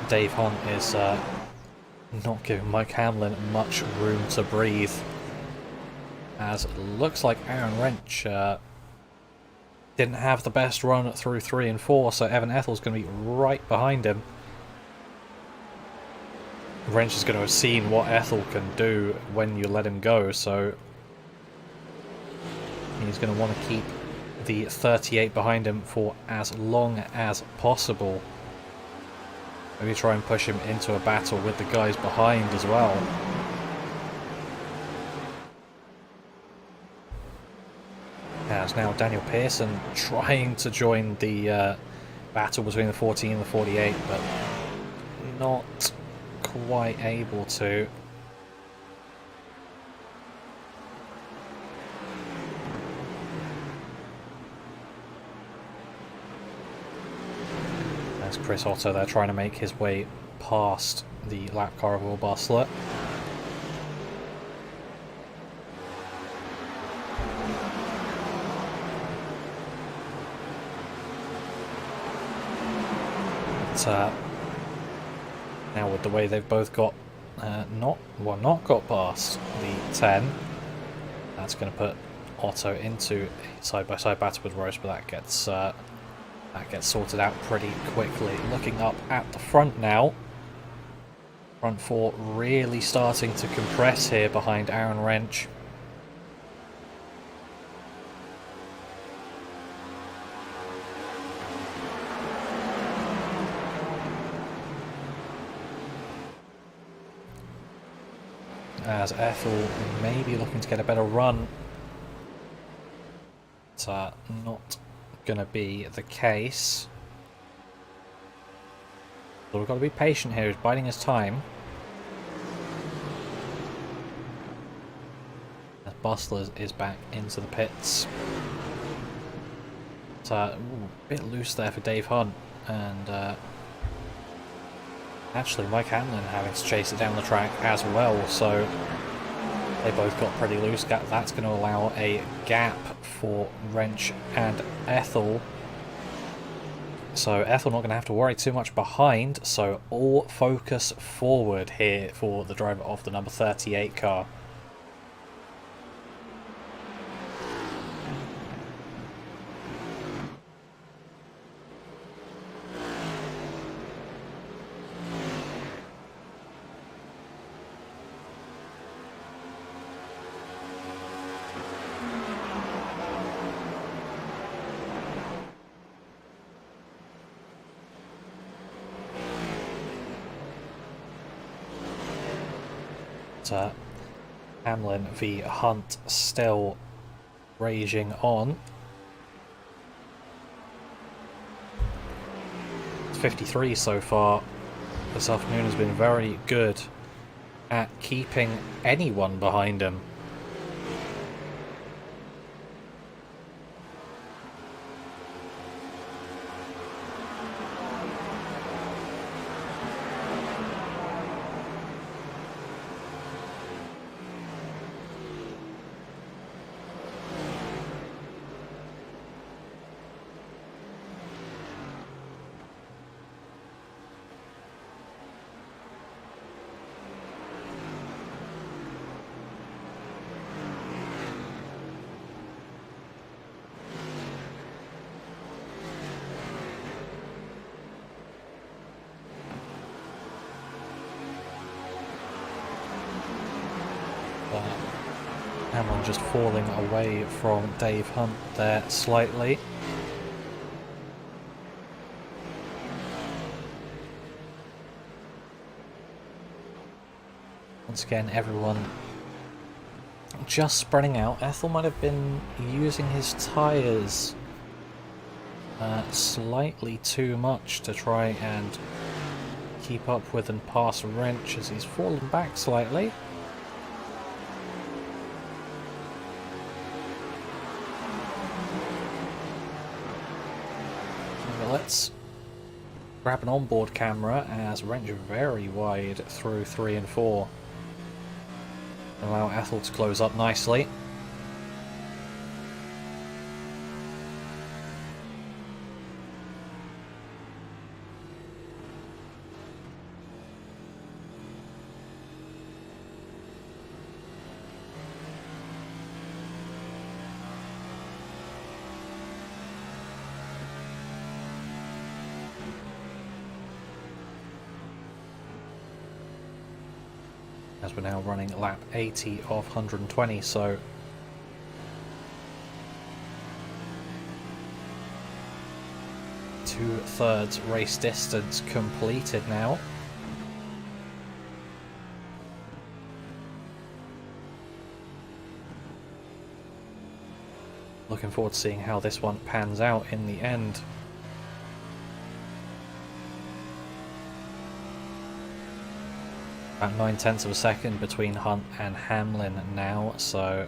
Dave Hunt is not giving Mike Hamlin much room to breathe, as it looks like Aaron Wrench didn't have the best run through 3 and 4, so Evan Ethel's going to be right behind him. Wrench is going to have seen what Ethel can do when you let him go, so he's going to want to keep the 38 behind him for as long as possible. Maybe try and push him into a battle with the guys behind as well. As now Daniel Pearson trying to join the battle between the 14 and the 48, but not quite able to. As Chris Otto there trying to make his way past the lap car of Will Bustler. Now with the way they've both got not got past the 10, that's going to put Otto into a side-by-side battle with Rose, but that gets sorted out pretty quickly. Looking up at the front now, front four really starting to compress here behind Aaron Wrench. As Ethel may be looking to get a better run. It's not going to be the case. So we've got to be patient here. He's biding his time. As Bustler is back into the pits. It's a bit loose there for Dave Hunt. And actually Mike Hamlin having to chase it down the track as well. So they both got pretty loose. That's going to allow a gap for Wrench and Ethel. So Ethel not going to have to worry too much behind. So all focus forward here for the driver of the number 38 car. Hamlin v Hunt still raging on. 53 so far this afternoon has been very good at keeping anyone behind him. Hamlin just falling away from Dave Hunt there slightly. Once again, everyone just spreading out. Ethel might have been using his tyres slightly too much to try and keep up with and pass Wrench as he's fallen back slightly. Let's grab an onboard camera as Wrench very wide through 3 and 4. Allow Ethel to close up nicely. As we're now running lap 80 of 120, so two-thirds race distance completed now. Looking forward to seeing how this one pans out in the end. About 9/10 of a second between Hunt and Hamlin now, so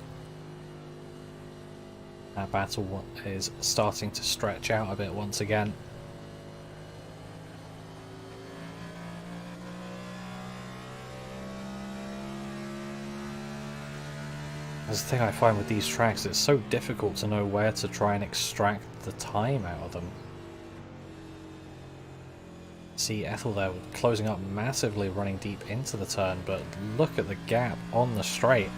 that battle is starting to stretch out a bit once again. That's the thing I find with these tracks, it's so difficult to know where to try and extract the time out of them. See Ethel there closing up massively, running deep into the turn, but look at the gap on the straight.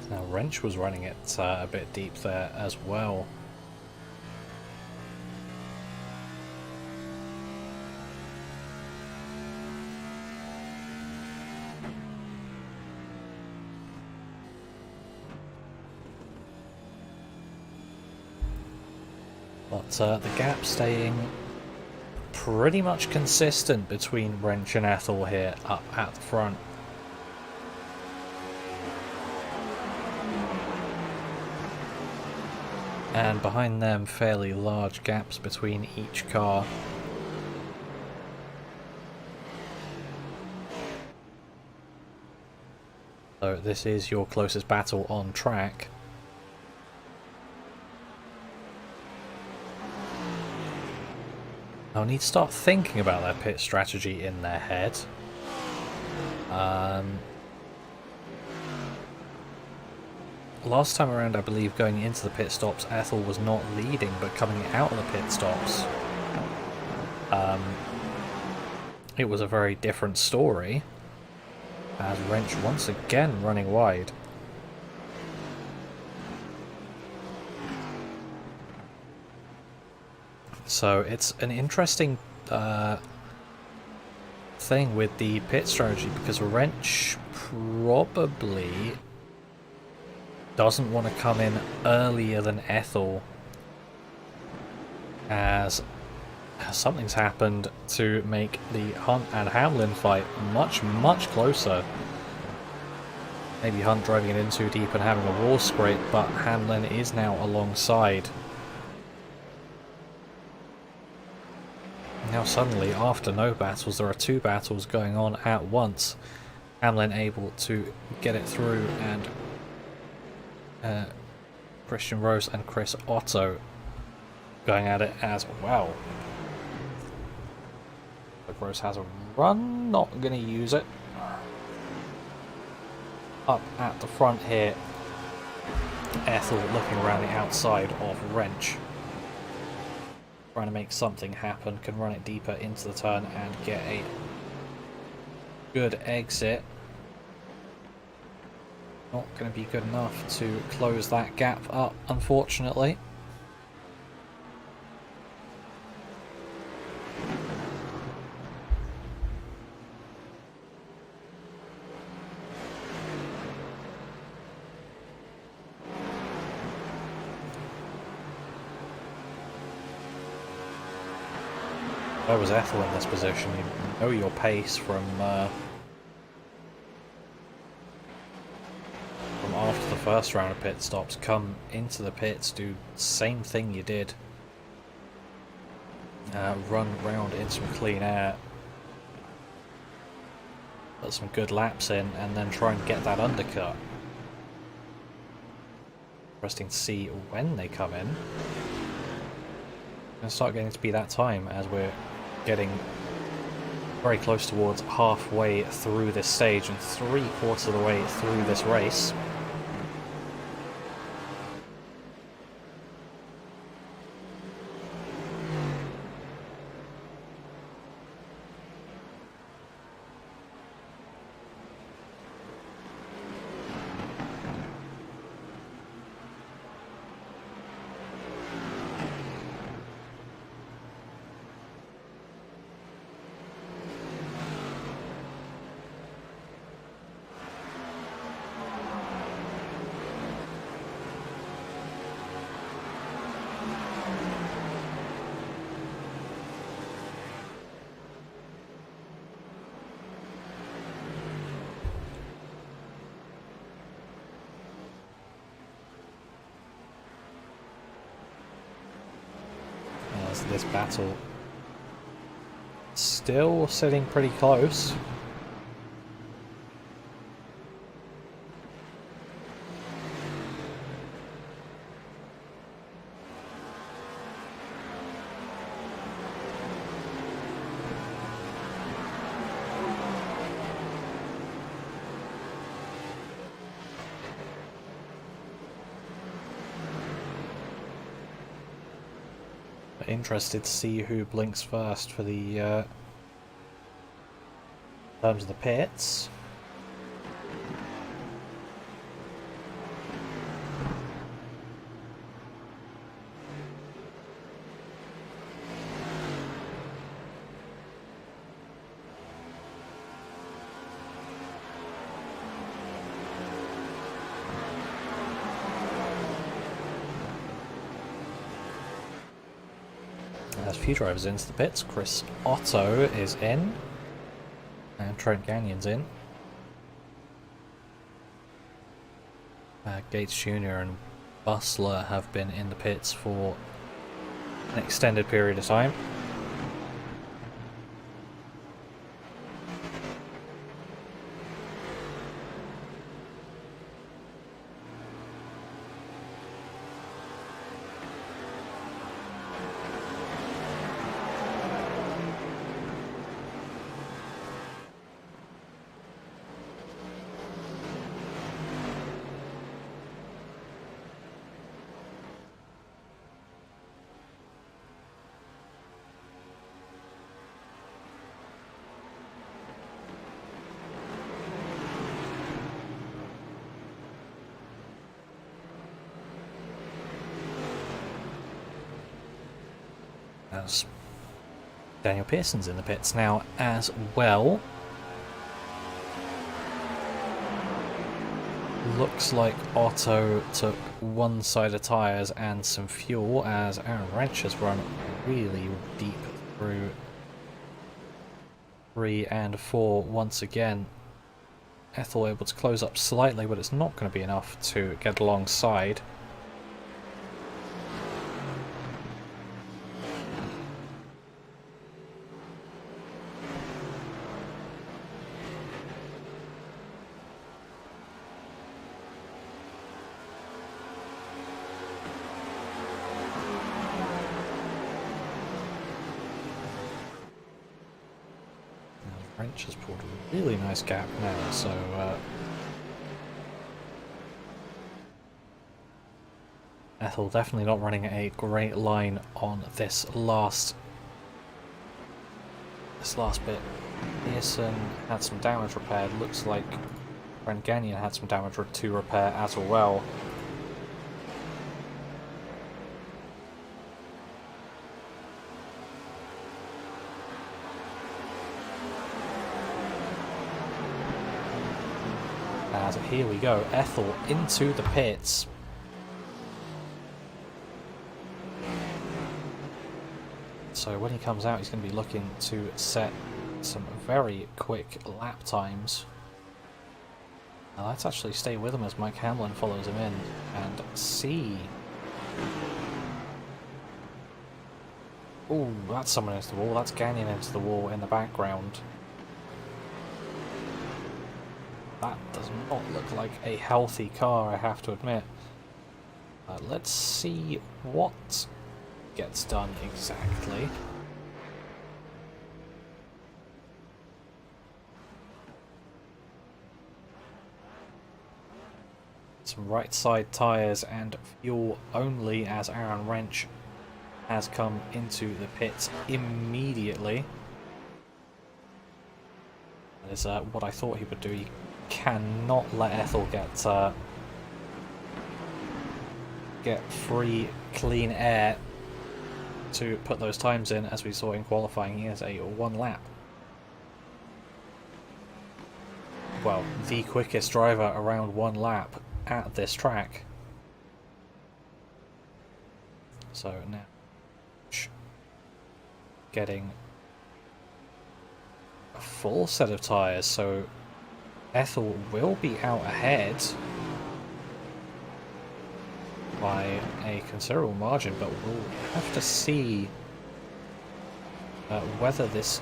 Now Wrench was running it a bit deep there as well. But the gap staying pretty much consistent between Wrench and Ethel here up at the front. And behind them, fairly large gaps between each car. So this is your closest battle on track. They'll need to start thinking about their pit strategy in their head. Last time around, I believe, going into the pit stops, Ethel was not leading, but coming out of the pit stops, it was a very different story, as Wrench once again running wide. So it's an interesting thing with the pit strategy, because Wrench probably doesn't want to come in earlier than Ethel, as something's happened to make the Hunt and Hamlin fight much closer. Maybe Hunt driving it in too deep and having a wall scrape, but Hamlin is now alongside. Now suddenly, after no battles, there are two battles going on at once. Hamlin able to get it through, and Christian Rose and Chris Otto going at it as well. Rose has a run, not going to use it. Up at the front here, Ethel looking around the outside of Wrench, trying to make something happen, can run it deeper into the turn and get a good exit. Not going to be good enough to close that gap up, unfortunately. If I was Ethel in this position, you know your pace from after the first round of pit stops, come into the pits, do the same thing you did, run round in some clean air, put some good laps in, and then try and get that undercut. Interesting to see when they come in. Going to start getting to be that time, as we're getting very close towards halfway through this stage and 3/4 of the way through this race. into this battle. Still sitting pretty close. Interested to see who blinks first for the in terms of the pits. There's a few drivers into the pits. Chris Otto is in. And Trent Gagnon's in. Gates Jr. and Bustler have been in the pits for an extended period of time. As Daniel Pearson's in the pits now as well. Looks like Otto took one side of tyres and some fuel as Aaron Wrench has run really deep through 3 and 4 once again. Ethel able to close up slightly, but it's not going to be enough to get alongside. Wrench has pulled a really nice gap now, so Ethel definitely not running a great line on this last bit. Pearson had some damage repaired. Looks like Brent Gagnon had some damage to repair as well. As here we go, Ethel into the pits. So when he comes out, he's going to be looking to set some very quick lap times. Now let's actually stay with him as Mike Hamlin follows him in and see. Ooh, that's someone into the wall. That's Gagnon into the wall in the background. That does not look like a healthy car, I have to admit. Let's see what gets done exactly. Some right side tyres and fuel only as Aaron Wrench has come into the pits immediately. That is what I thought he would do. He cannot let Ethel get free, clean air to put those times in, as we saw in qualifying. He has a 1 lap. Well, the quickest driver around 1 lap at this track. So now getting a full set of tyres, so Ethel will be out ahead by a considerable margin, but we'll have to see whether this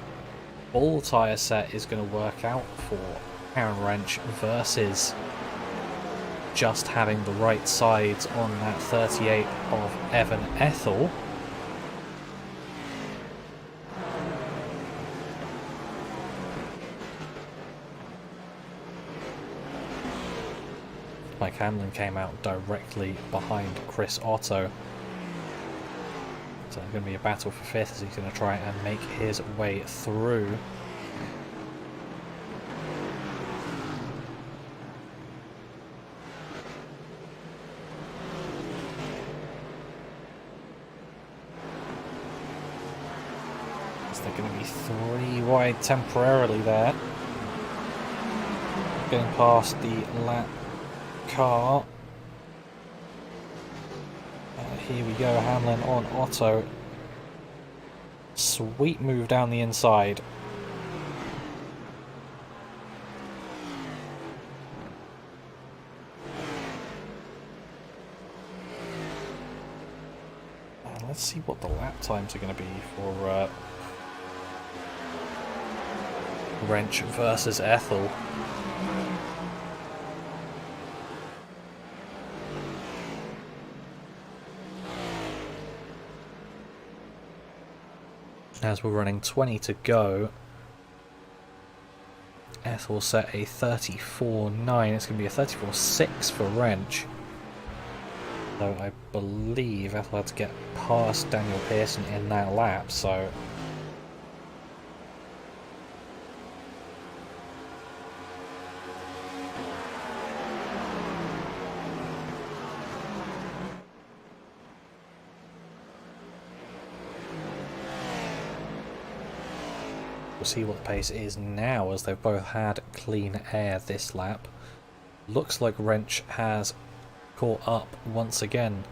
full tyre set is going to work out for Aaron Wrench versus just having the right sides on that 38 of Evan Ethel. Mike Hamlin came out directly behind Chris Otto. So it's going to be a battle for fifth as he's going to try and make his way through. So they're going to be 3 wide temporarily there. Getting past the lap car. Here we go, Hamlin on Otto. Sweet move down the inside. And let's see what the lap times are going to be for Wrench versus Ethel. As we're running 20 to go, Ethel set a 34.9. It's going to be a 34.6 for Wrench. Though I believe Ethel had to get past Daniel Pearson in that lap, so... We'll see what the pace is now, as they've both had clean air this lap. Looks like Wrench has caught up once again.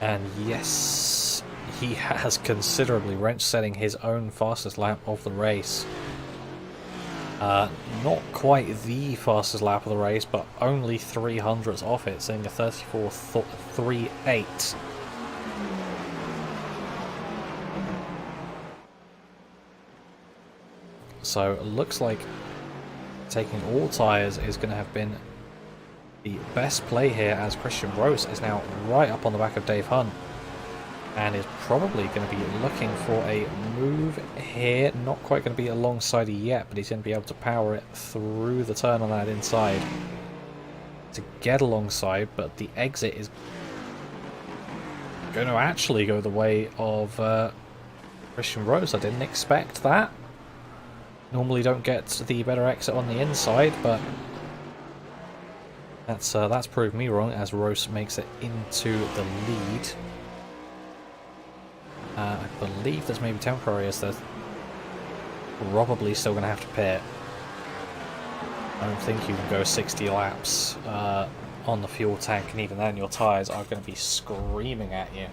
And yes, he has considerably. Wrench setting his own fastest lap of the race. Not quite the fastest lap of the race, but only 300ths off it, setting a 34.38. So it looks like taking all tyres is going to have been the best play here, as Christian Rose is now right up on the back of Dave Hunt and is probably going to be looking for a move here. Not quite going to be alongside yet, but he's going to be able to power it through the turn on that inside to get alongside, but the exit is going to actually go the way of Christian Rose. I didn't expect that. Normally don't get the better exit on the inside, but that's proved me wrong, as Rose makes it into the lead. I believe that's maybe temporary, as they're probably still going to have to pit. I don't think you can go 60 laps on the fuel tank, and even then your tyres are going to be screaming at you.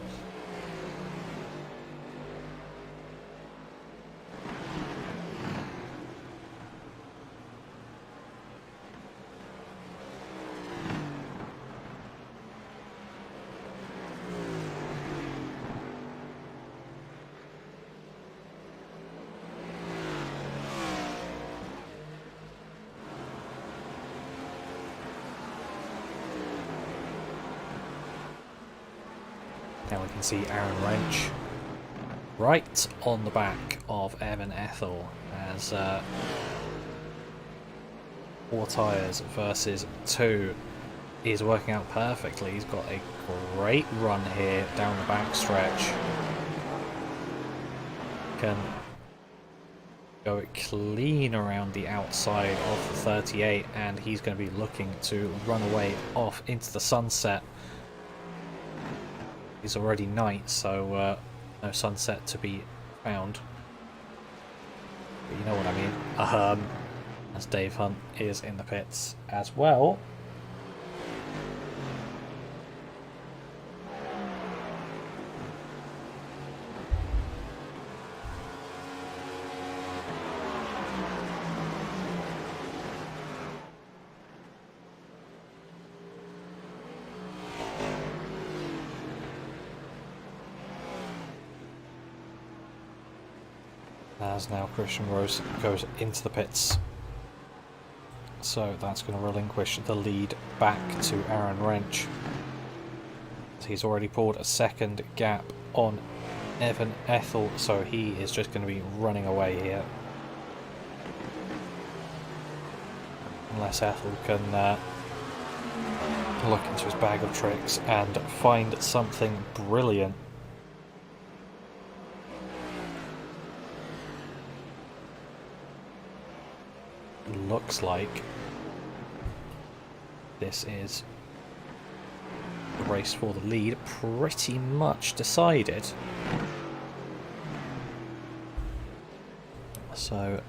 Now we can see Aaron Wrench right on the back of Evan Ethel, as 4 tyres versus 2 is working out perfectly. He's got a great run here down the back stretch. Can go it clean around the outside of the 38, and he's going to be looking to run away off into the sunset. It's already night, so no sunset to be found. But you know what I mean. As Dave Hunt is in the pits as well. as now Christian Rose goes into the pits. So that's going to relinquish the lead back to Aaron Wrench. He's already pulled a second gap on Evan Ethel, so he is just going to be running away here. Unless Ethel can look into his bag of tricks and find something brilliant. Looks like this is the race for the lead pretty much decided. So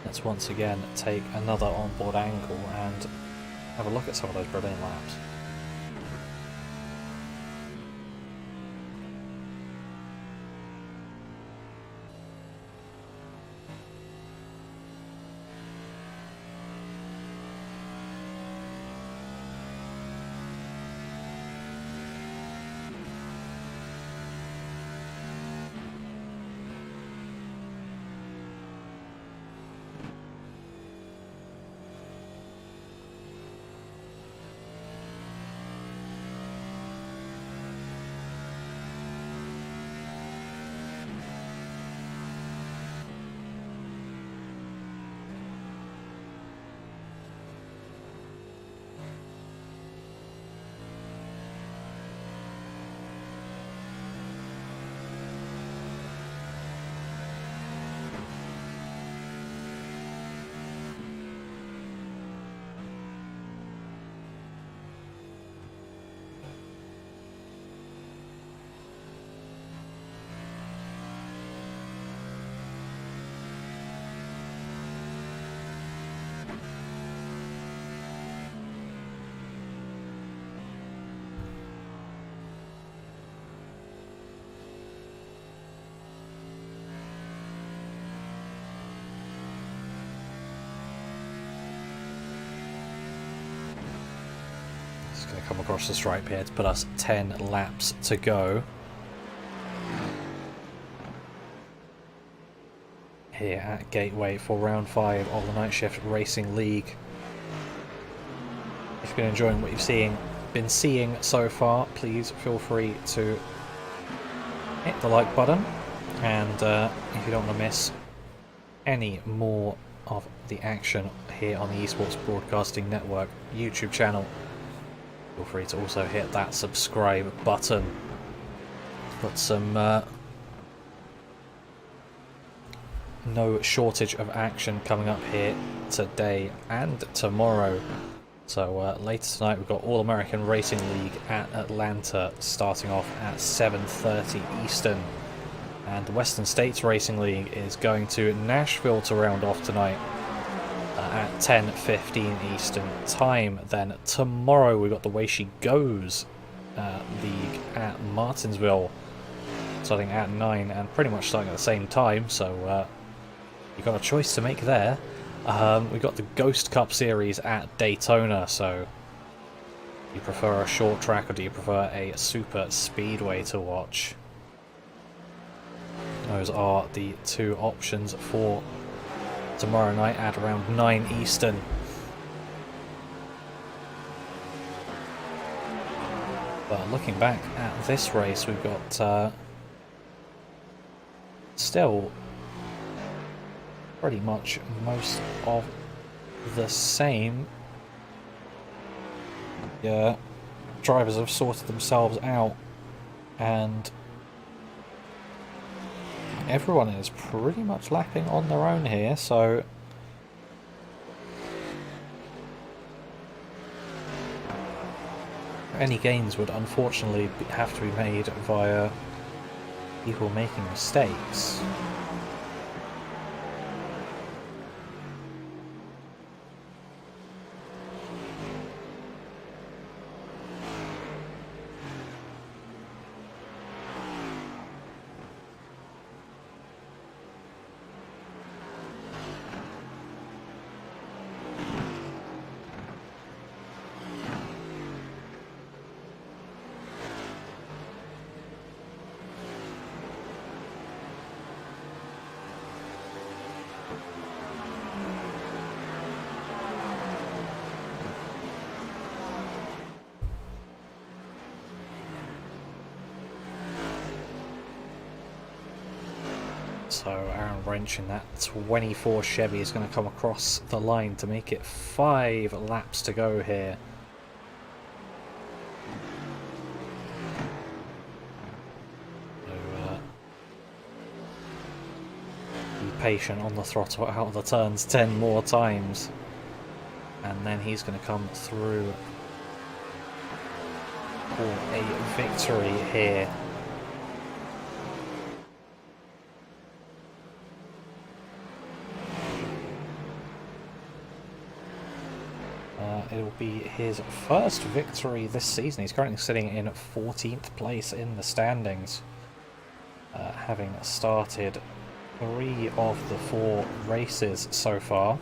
let's once again take another onboard angle and have a look at some of those brilliant laps. Going to come across the stripe here to put us 10 laps to go. Here at Gateway for round 5 of the Night Shift Racing League. If you've been enjoying what you've been seeing so far, please feel free to hit the like button, and if you don't want to miss any more of the action here on the Esports Broadcasting Network YouTube channel, feel free to also hit that subscribe button. Got some no shortage of action coming up here today and tomorrow. So later tonight we've got All American Racing League at Atlanta starting off at 7:30 Eastern, and the Western States Racing League is going to Nashville to round off tonight at 10:15 Eastern time. Then tomorrow we've got the Way She Goes League at Martinsville starting at 9 and pretty much starting at the same time, so you've got a choice to make there. We've got the Ghost Cup Series at Daytona, so do you prefer a short track or do you prefer a super speedway to watch? Those are the two options for tomorrow night at around 9 Eastern. But looking back at this race, we've got still pretty much most of the same. Drivers have sorted themselves out, and everyone is pretty much lapping on their own here, so any gains would unfortunately have to be made via people making mistakes. So Aaron Wrench in that 24 Chevy is going to come across the line to make it 5 laps to go here. So, be patient on the throttle out of the turns 10 more times. And then he's going to come through for a victory here. It'll be his first victory this season. He's currently sitting in 14th place in the standings, having started 3 of the 4 races so far.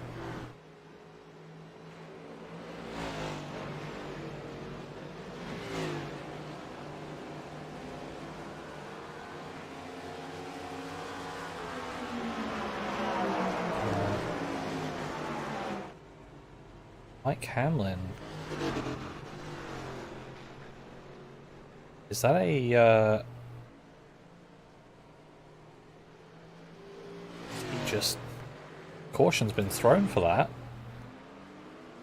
Mike Hamlin. Is that a just caution's been thrown for that?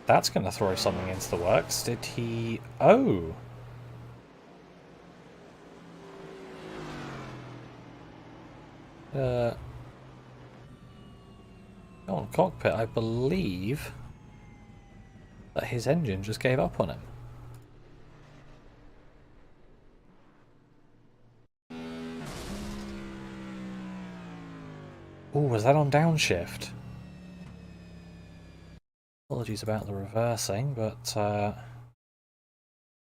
That's going to throw something into the works. Did he? Oh. On cockpit, I believe that his engine just gave up on him. Oh, was that on downshift? Apologies about the reversing, but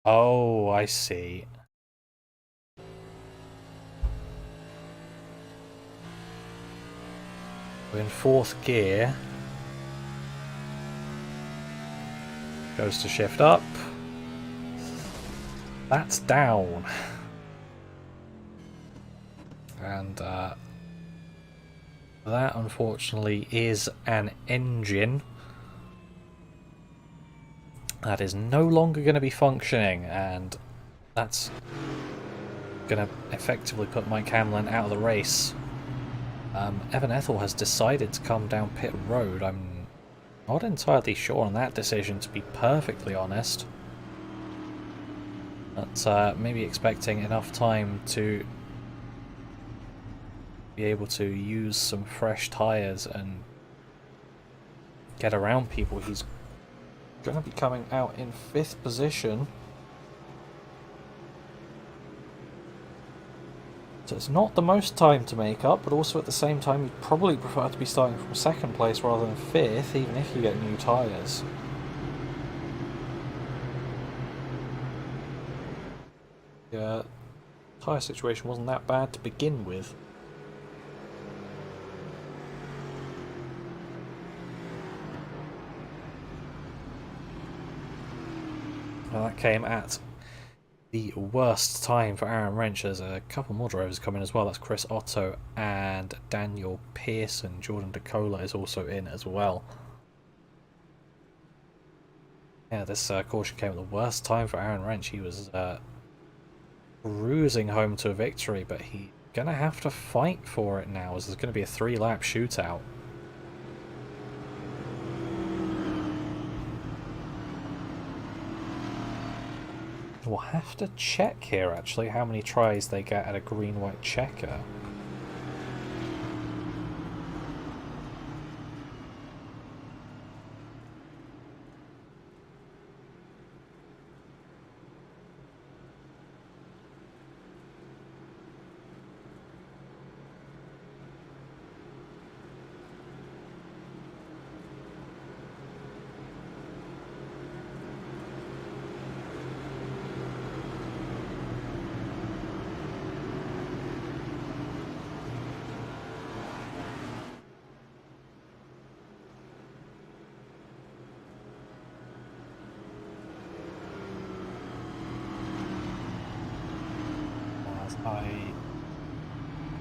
oh, I see. We're in 4th gear. Goes to shift up. That's down. And that unfortunately is an engine that is no longer going to be functioning, and that's going to effectively put Mike Hamlin out of the race. Evan Ethel has decided to come down pit road. I'm not entirely sure on that decision, to be perfectly honest. But maybe expecting enough time to be able to use some fresh tyres and get around people. He's going to be coming out in 5th position. So it's not the most time to make up, but also at the same time you'd probably prefer to be starting from 2nd place rather than 5th, even if you get new tyres. The tyre situation wasn't that bad to begin with. Well, that came at the worst time for Aaron Wrench. There's a couple more drivers coming as well. That's Chris Otto and Daniel Pearson. Jordan DeCola is also in as well. Yeah, this caution came at the worst time for Aaron Wrench. He was cruising home to a victory, but he's going to have to fight for it now, as there's going to be a 3-lap shootout. We'll have to check here, actually, how many tries they get at a green-white checker.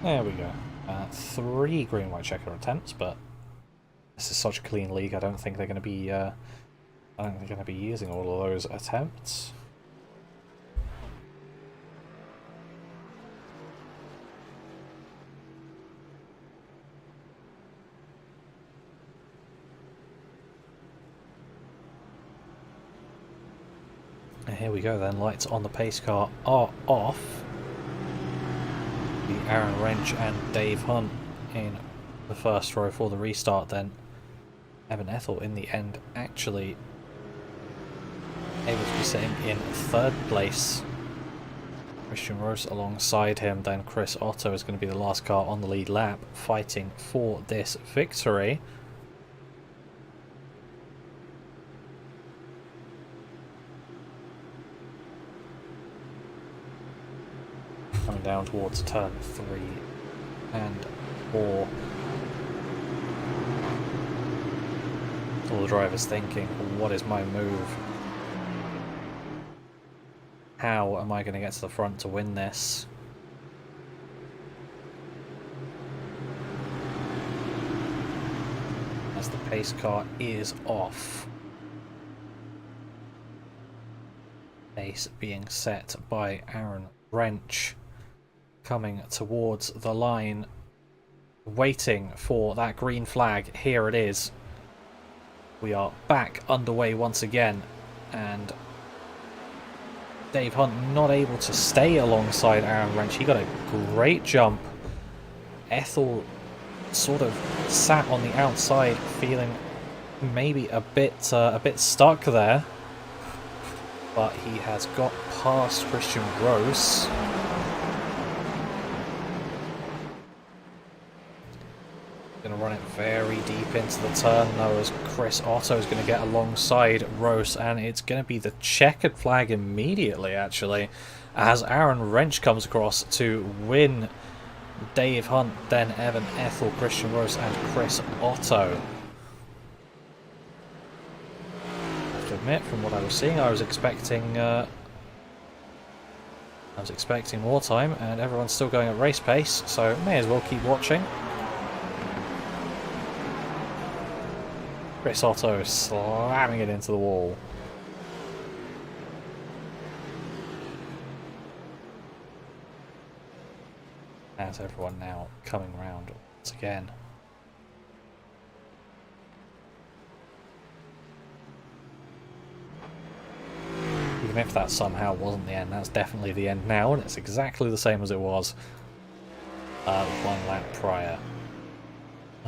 There we go. 3 green-white checker attempts, but this is such a clean league. I don't think they're going to be. I don't think they're going to be using all of those attempts. here we go then. Lights on the pace car are off. The Aaron Wrench and Dave Hunt in the first row for the restart then. Evan Ethel in the end actually able to be sitting in third place. Christian Rose alongside him, then Chris Otto is going to be the last car on the lead lap, fighting for this victory. Coming down towards turn 3 and 4. All the drivers thinking, what is my move? How am I going to get to the front to win this? As the pace car is off. Pace being set by Aaron Wrench. Coming towards the line. Waiting for that green flag. Here it is. We are back underway once again. And Dave Hunt not able to stay alongside Aaron Wrench. He got a great jump. Ethel sort of sat on the outside, feeling maybe a bit stuck there. But he has got past Christian Rose. Going to run it very deep into the turn though, as Chris Otto is going to get alongside Rose, and it's going to be the checkered flag immediately actually, as Aaron Wrench comes across to win. Dave Hunt, then Evan Ethel, Christian Rose and Chris Otto. I have to admit, from what I was seeing, I was expecting more time, and everyone's still going at race pace, so may as well keep watching. Chris Otto slamming it into the wall. As everyone now coming round once again. Even if that somehow wasn't the end, that's definitely the end now, and it's exactly the same as it was 1 lap prior.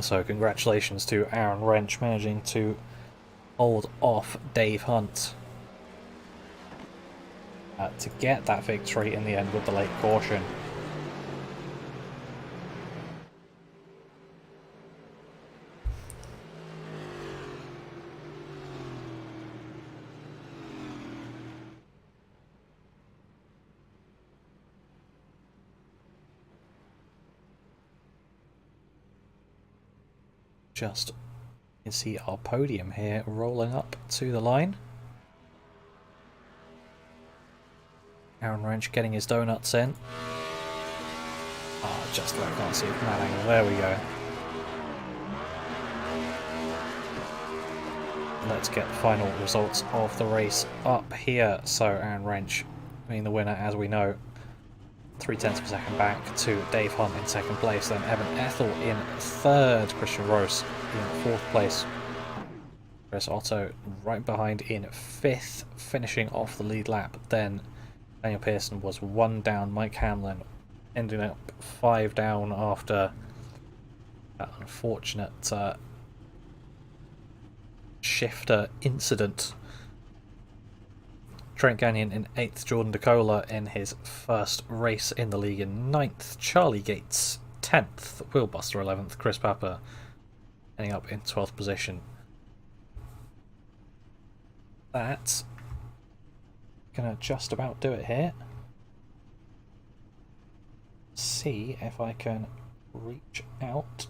So congratulations to Aaron Wrench managing to hold off Dave Hunt to get that victory in the end with the late caution. Just you can see our podium here rolling up to the line. Aaron Wrench getting his donuts in. Oh, just about can't see it from that angle. There we go. Let's get the final results of the race up here. So Aaron Wrench being the winner, as we know. 0.3 of a second back to Dave Hunt in second place, then Evan Ethel in third, Christian Rose in fourth place, Chris Otto right behind in fifth, finishing off the lead lap. Then Daniel Pearson was 1 down, Mike Hamlin ending up 5 down after that unfortunate shifter incident. Trent Gagnon in 8th, Jordan DeCola in his first race in the league in 9th, Charlie Gates 10th, Will Buster 11th, Chris Papa ending up in 12th position. That's gonna just about do it here. See if I can reach out.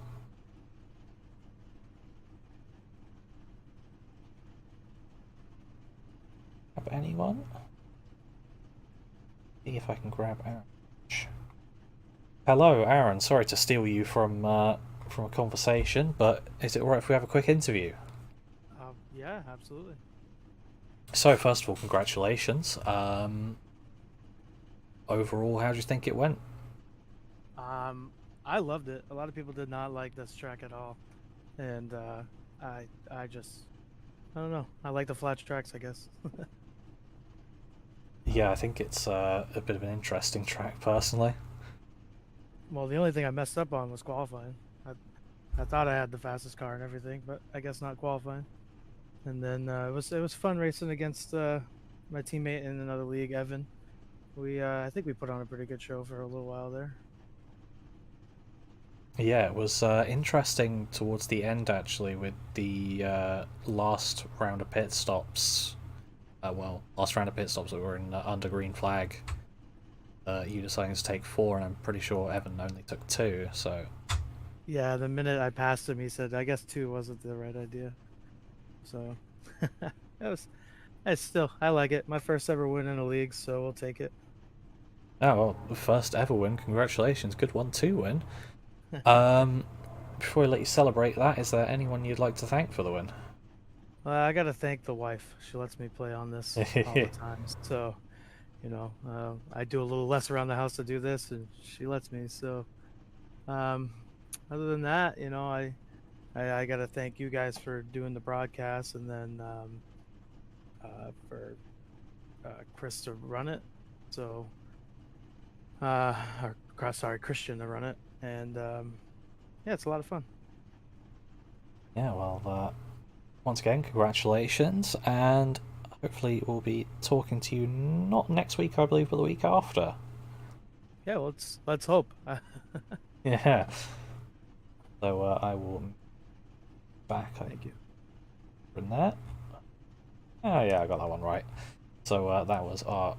Grab anyone? See if I can grab Aaron. Hello, Aaron. Sorry to steal you from a conversation, but is it alright if we have a quick interview? Yeah, absolutely. So, first of all, congratulations. Overall, how do you think it went? I loved it. A lot of people did not like this track at all, and I don't know. I like the flat tracks, I guess. Yeah, I think it's a bit of an interesting track, personally. Well, the only thing I messed up on was qualifying. I thought I had the fastest car and everything, but I guess not qualifying. And then it was fun racing against my teammate in another league, Evan. I think we put on a pretty good show for a little while there. Yeah, it was interesting towards the end, actually, with the last round of pit stops. Last round of pit stops that were in under green flag. You deciding to take 4, and I'm pretty sure Evan only took 2, so... Yeah, the minute I passed him, he said, I guess 2 wasn't the right idea. So, I like it. My first ever win in a league, so we'll take it. Oh, well, first ever win. Congratulations. Good 1-2 win. Before we let you celebrate that, is there anyone you'd like to thank for the win? I gotta thank the wife. She lets me play on this all the time. So, I do a little less around the house to do this, and she lets me. So, other than that, I gotta thank you guys for doing the broadcast, and then for Chris to run it. So, Christian to run it, and yeah, it's a lot of fun. Yeah, well, once again, congratulations, and hopefully we'll be talking to you not next week, I believe, but the week after. Yeah, well, let's hope. Yeah. So I will back. Thank you. From that. Oh yeah, I got that one right. So that was our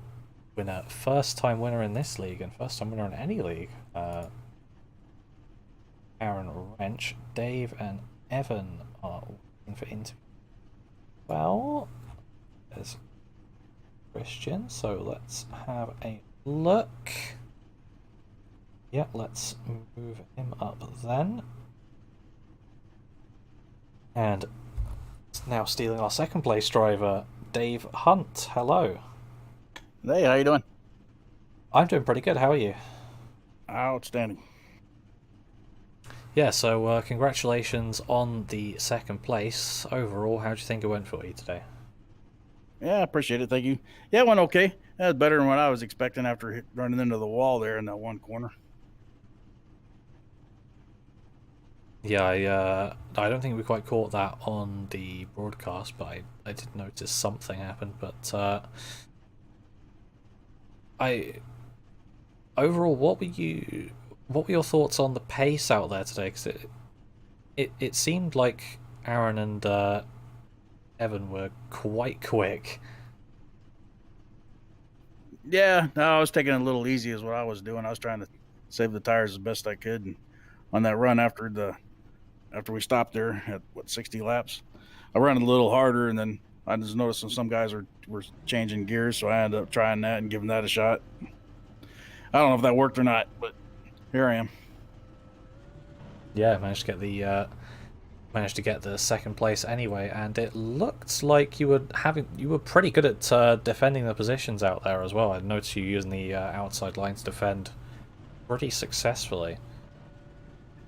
winner, first time winner in this league, and first time winner in any league. Aaron Wrench, Dave, and Evan are waiting for interview. Well, there's Christian, so let's have a look. Yeah, let's move him up then. And now stealing our second place driver, Dave Hunt. Hello. Hey, how you doing? I'm doing pretty good. How are you? Outstanding. Yeah, so congratulations on the second place. Overall, how do you think it went for you today? Yeah, I appreciate it. Thank you. Yeah, it went okay. That was better than what I was expecting after running into the wall there in that one corner. Yeah, I don't think we quite caught that on the broadcast, but I did notice something happened. But overall, what were your thoughts on the pace out there today? Because it seemed like Aaron and Evan were quite quick. Yeah, no, I was taking it a little easy is what I was doing. I was trying to save the tires as best I could, and on that run after we stopped there at 60 laps, I ran a little harder, and then I just noticed some guys were changing gears, so I ended up trying that and giving that a shot. I don't know if that worked or not, but here I am. Yeah, managed to get the second place anyway, and it looked like you were pretty good at defending the positions out there as well. I noticed you using the outside line to defend pretty successfully.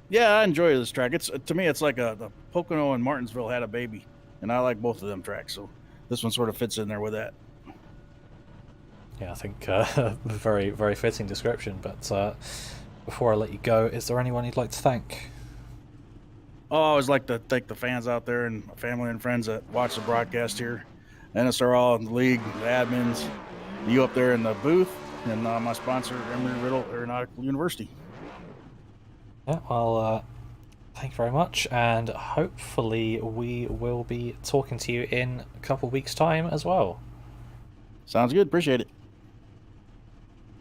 Yeah, I enjoy this track. To me, it's like the Pocono and Martinsville had a baby, and I like both of them tracks. So this one sort of fits in there with that. Yeah, I think very, very fitting description. But before I let you go, is there anyone you'd like to thank? Oh, I always like to thank the fans out there and my family and friends that watch the broadcast here. NSRL, the league, the admins, you up there in the booth, and my sponsor, Emory-Riddle Aeronautical University. Yeah, well, thank you very much, and hopefully we will be talking to you in a couple of weeks' time as well. Sounds good. Appreciate it.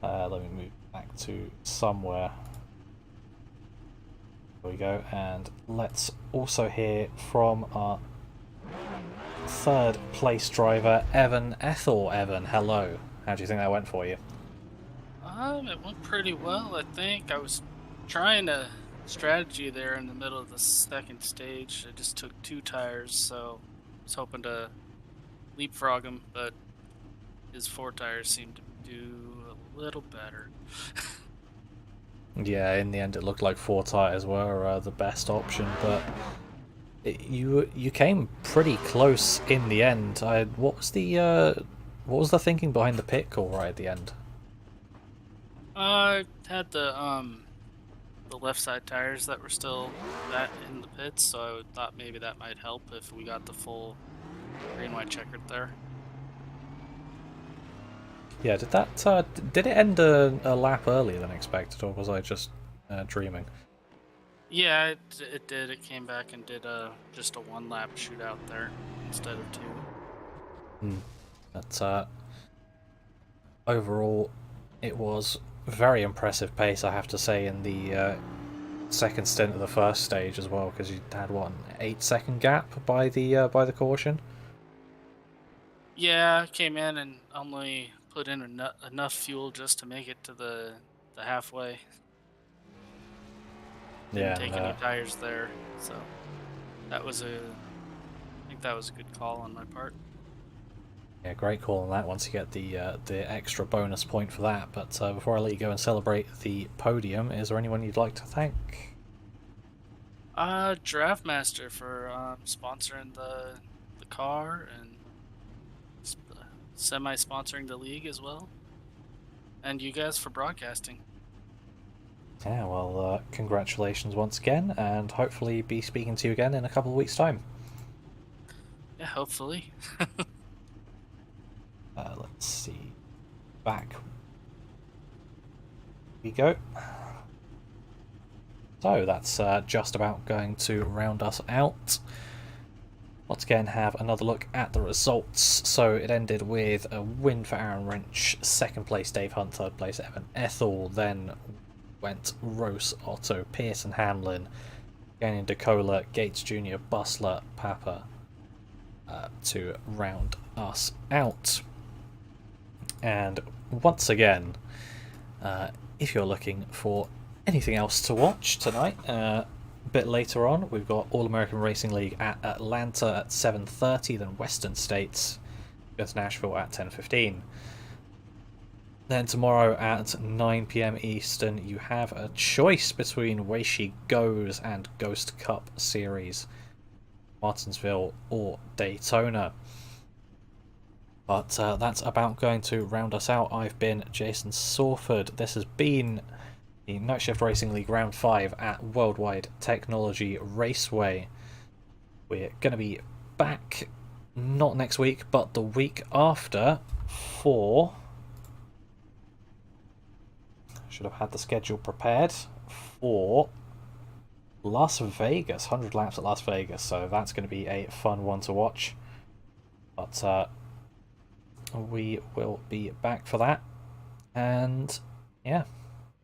Let me move back to somewhere. There we go, and let's also hear from our third place driver, Evan Ethel. Evan, hello. How do you think that went for you? It went pretty well, I think. I was trying a strategy there in the middle of the second stage. I just took 2 tires, so I was hoping to leapfrog him, but his 4 tires seemed to do a little better. Yeah, in the end it looked like 4 tires were the best option, but you came pretty close in the end. What was the What was the thinking behind the pit call right at the end? I had the left side tires that were still in the pits, so I thought maybe that might help if we got the full green white checkered there. Yeah, did it end a lap earlier than expected, or was I just dreaming? Yeah, it did. It came back and did just a 1-lap shootout there instead of 2. But overall, it was very impressive pace, I have to say, in the second stint of the first stage as well, because you had what, an 8-second gap by the caution. Yeah, I came in and only put in enough fuel just to make it to the halfway. Didn't take any tires there, so I think that was a good call on my part. Yeah, great call on that once you get the extra bonus point for that. But before I let you go and celebrate the podium, is there anyone you'd like to thank? Draftmaster for sponsoring the car and semi-sponsoring the league as well. And you guys for broadcasting. Yeah, well, congratulations once again, and hopefully be speaking to you again in a couple of weeks' time. Yeah, hopefully. Let's see. Back we go. So that's just about going to round us out. Let's again have another look at the results. So it ended with a win for Aaron Wrench, second place Dave Hunt, third place Evan Ethel, then went Rose, Otto, Pearson, Hamlin, Gannon, DeCola, Gates Jr., Bustler, Papa to round us out. And once again, if you're looking for anything else to watch tonight, a bit later on we've got All-American Racing League at Atlanta at 7:30, then Western States goes to Nashville at 10:15. Then tomorrow at 9 PM Eastern you have a choice between Way She Goes and Ghost Cup Series, Martinsville or Daytona. But that's about going to round us out. I've been Jason Sawford. This has been the Night Shift Racing League Round 5 at Worldwide Technology Raceway. We're going to be back, not next week, but the week after for... should have had the schedule prepared for Las Vegas, 100 laps at Las Vegas, so that's going to be a fun one to watch. But we will be back for that, and yeah,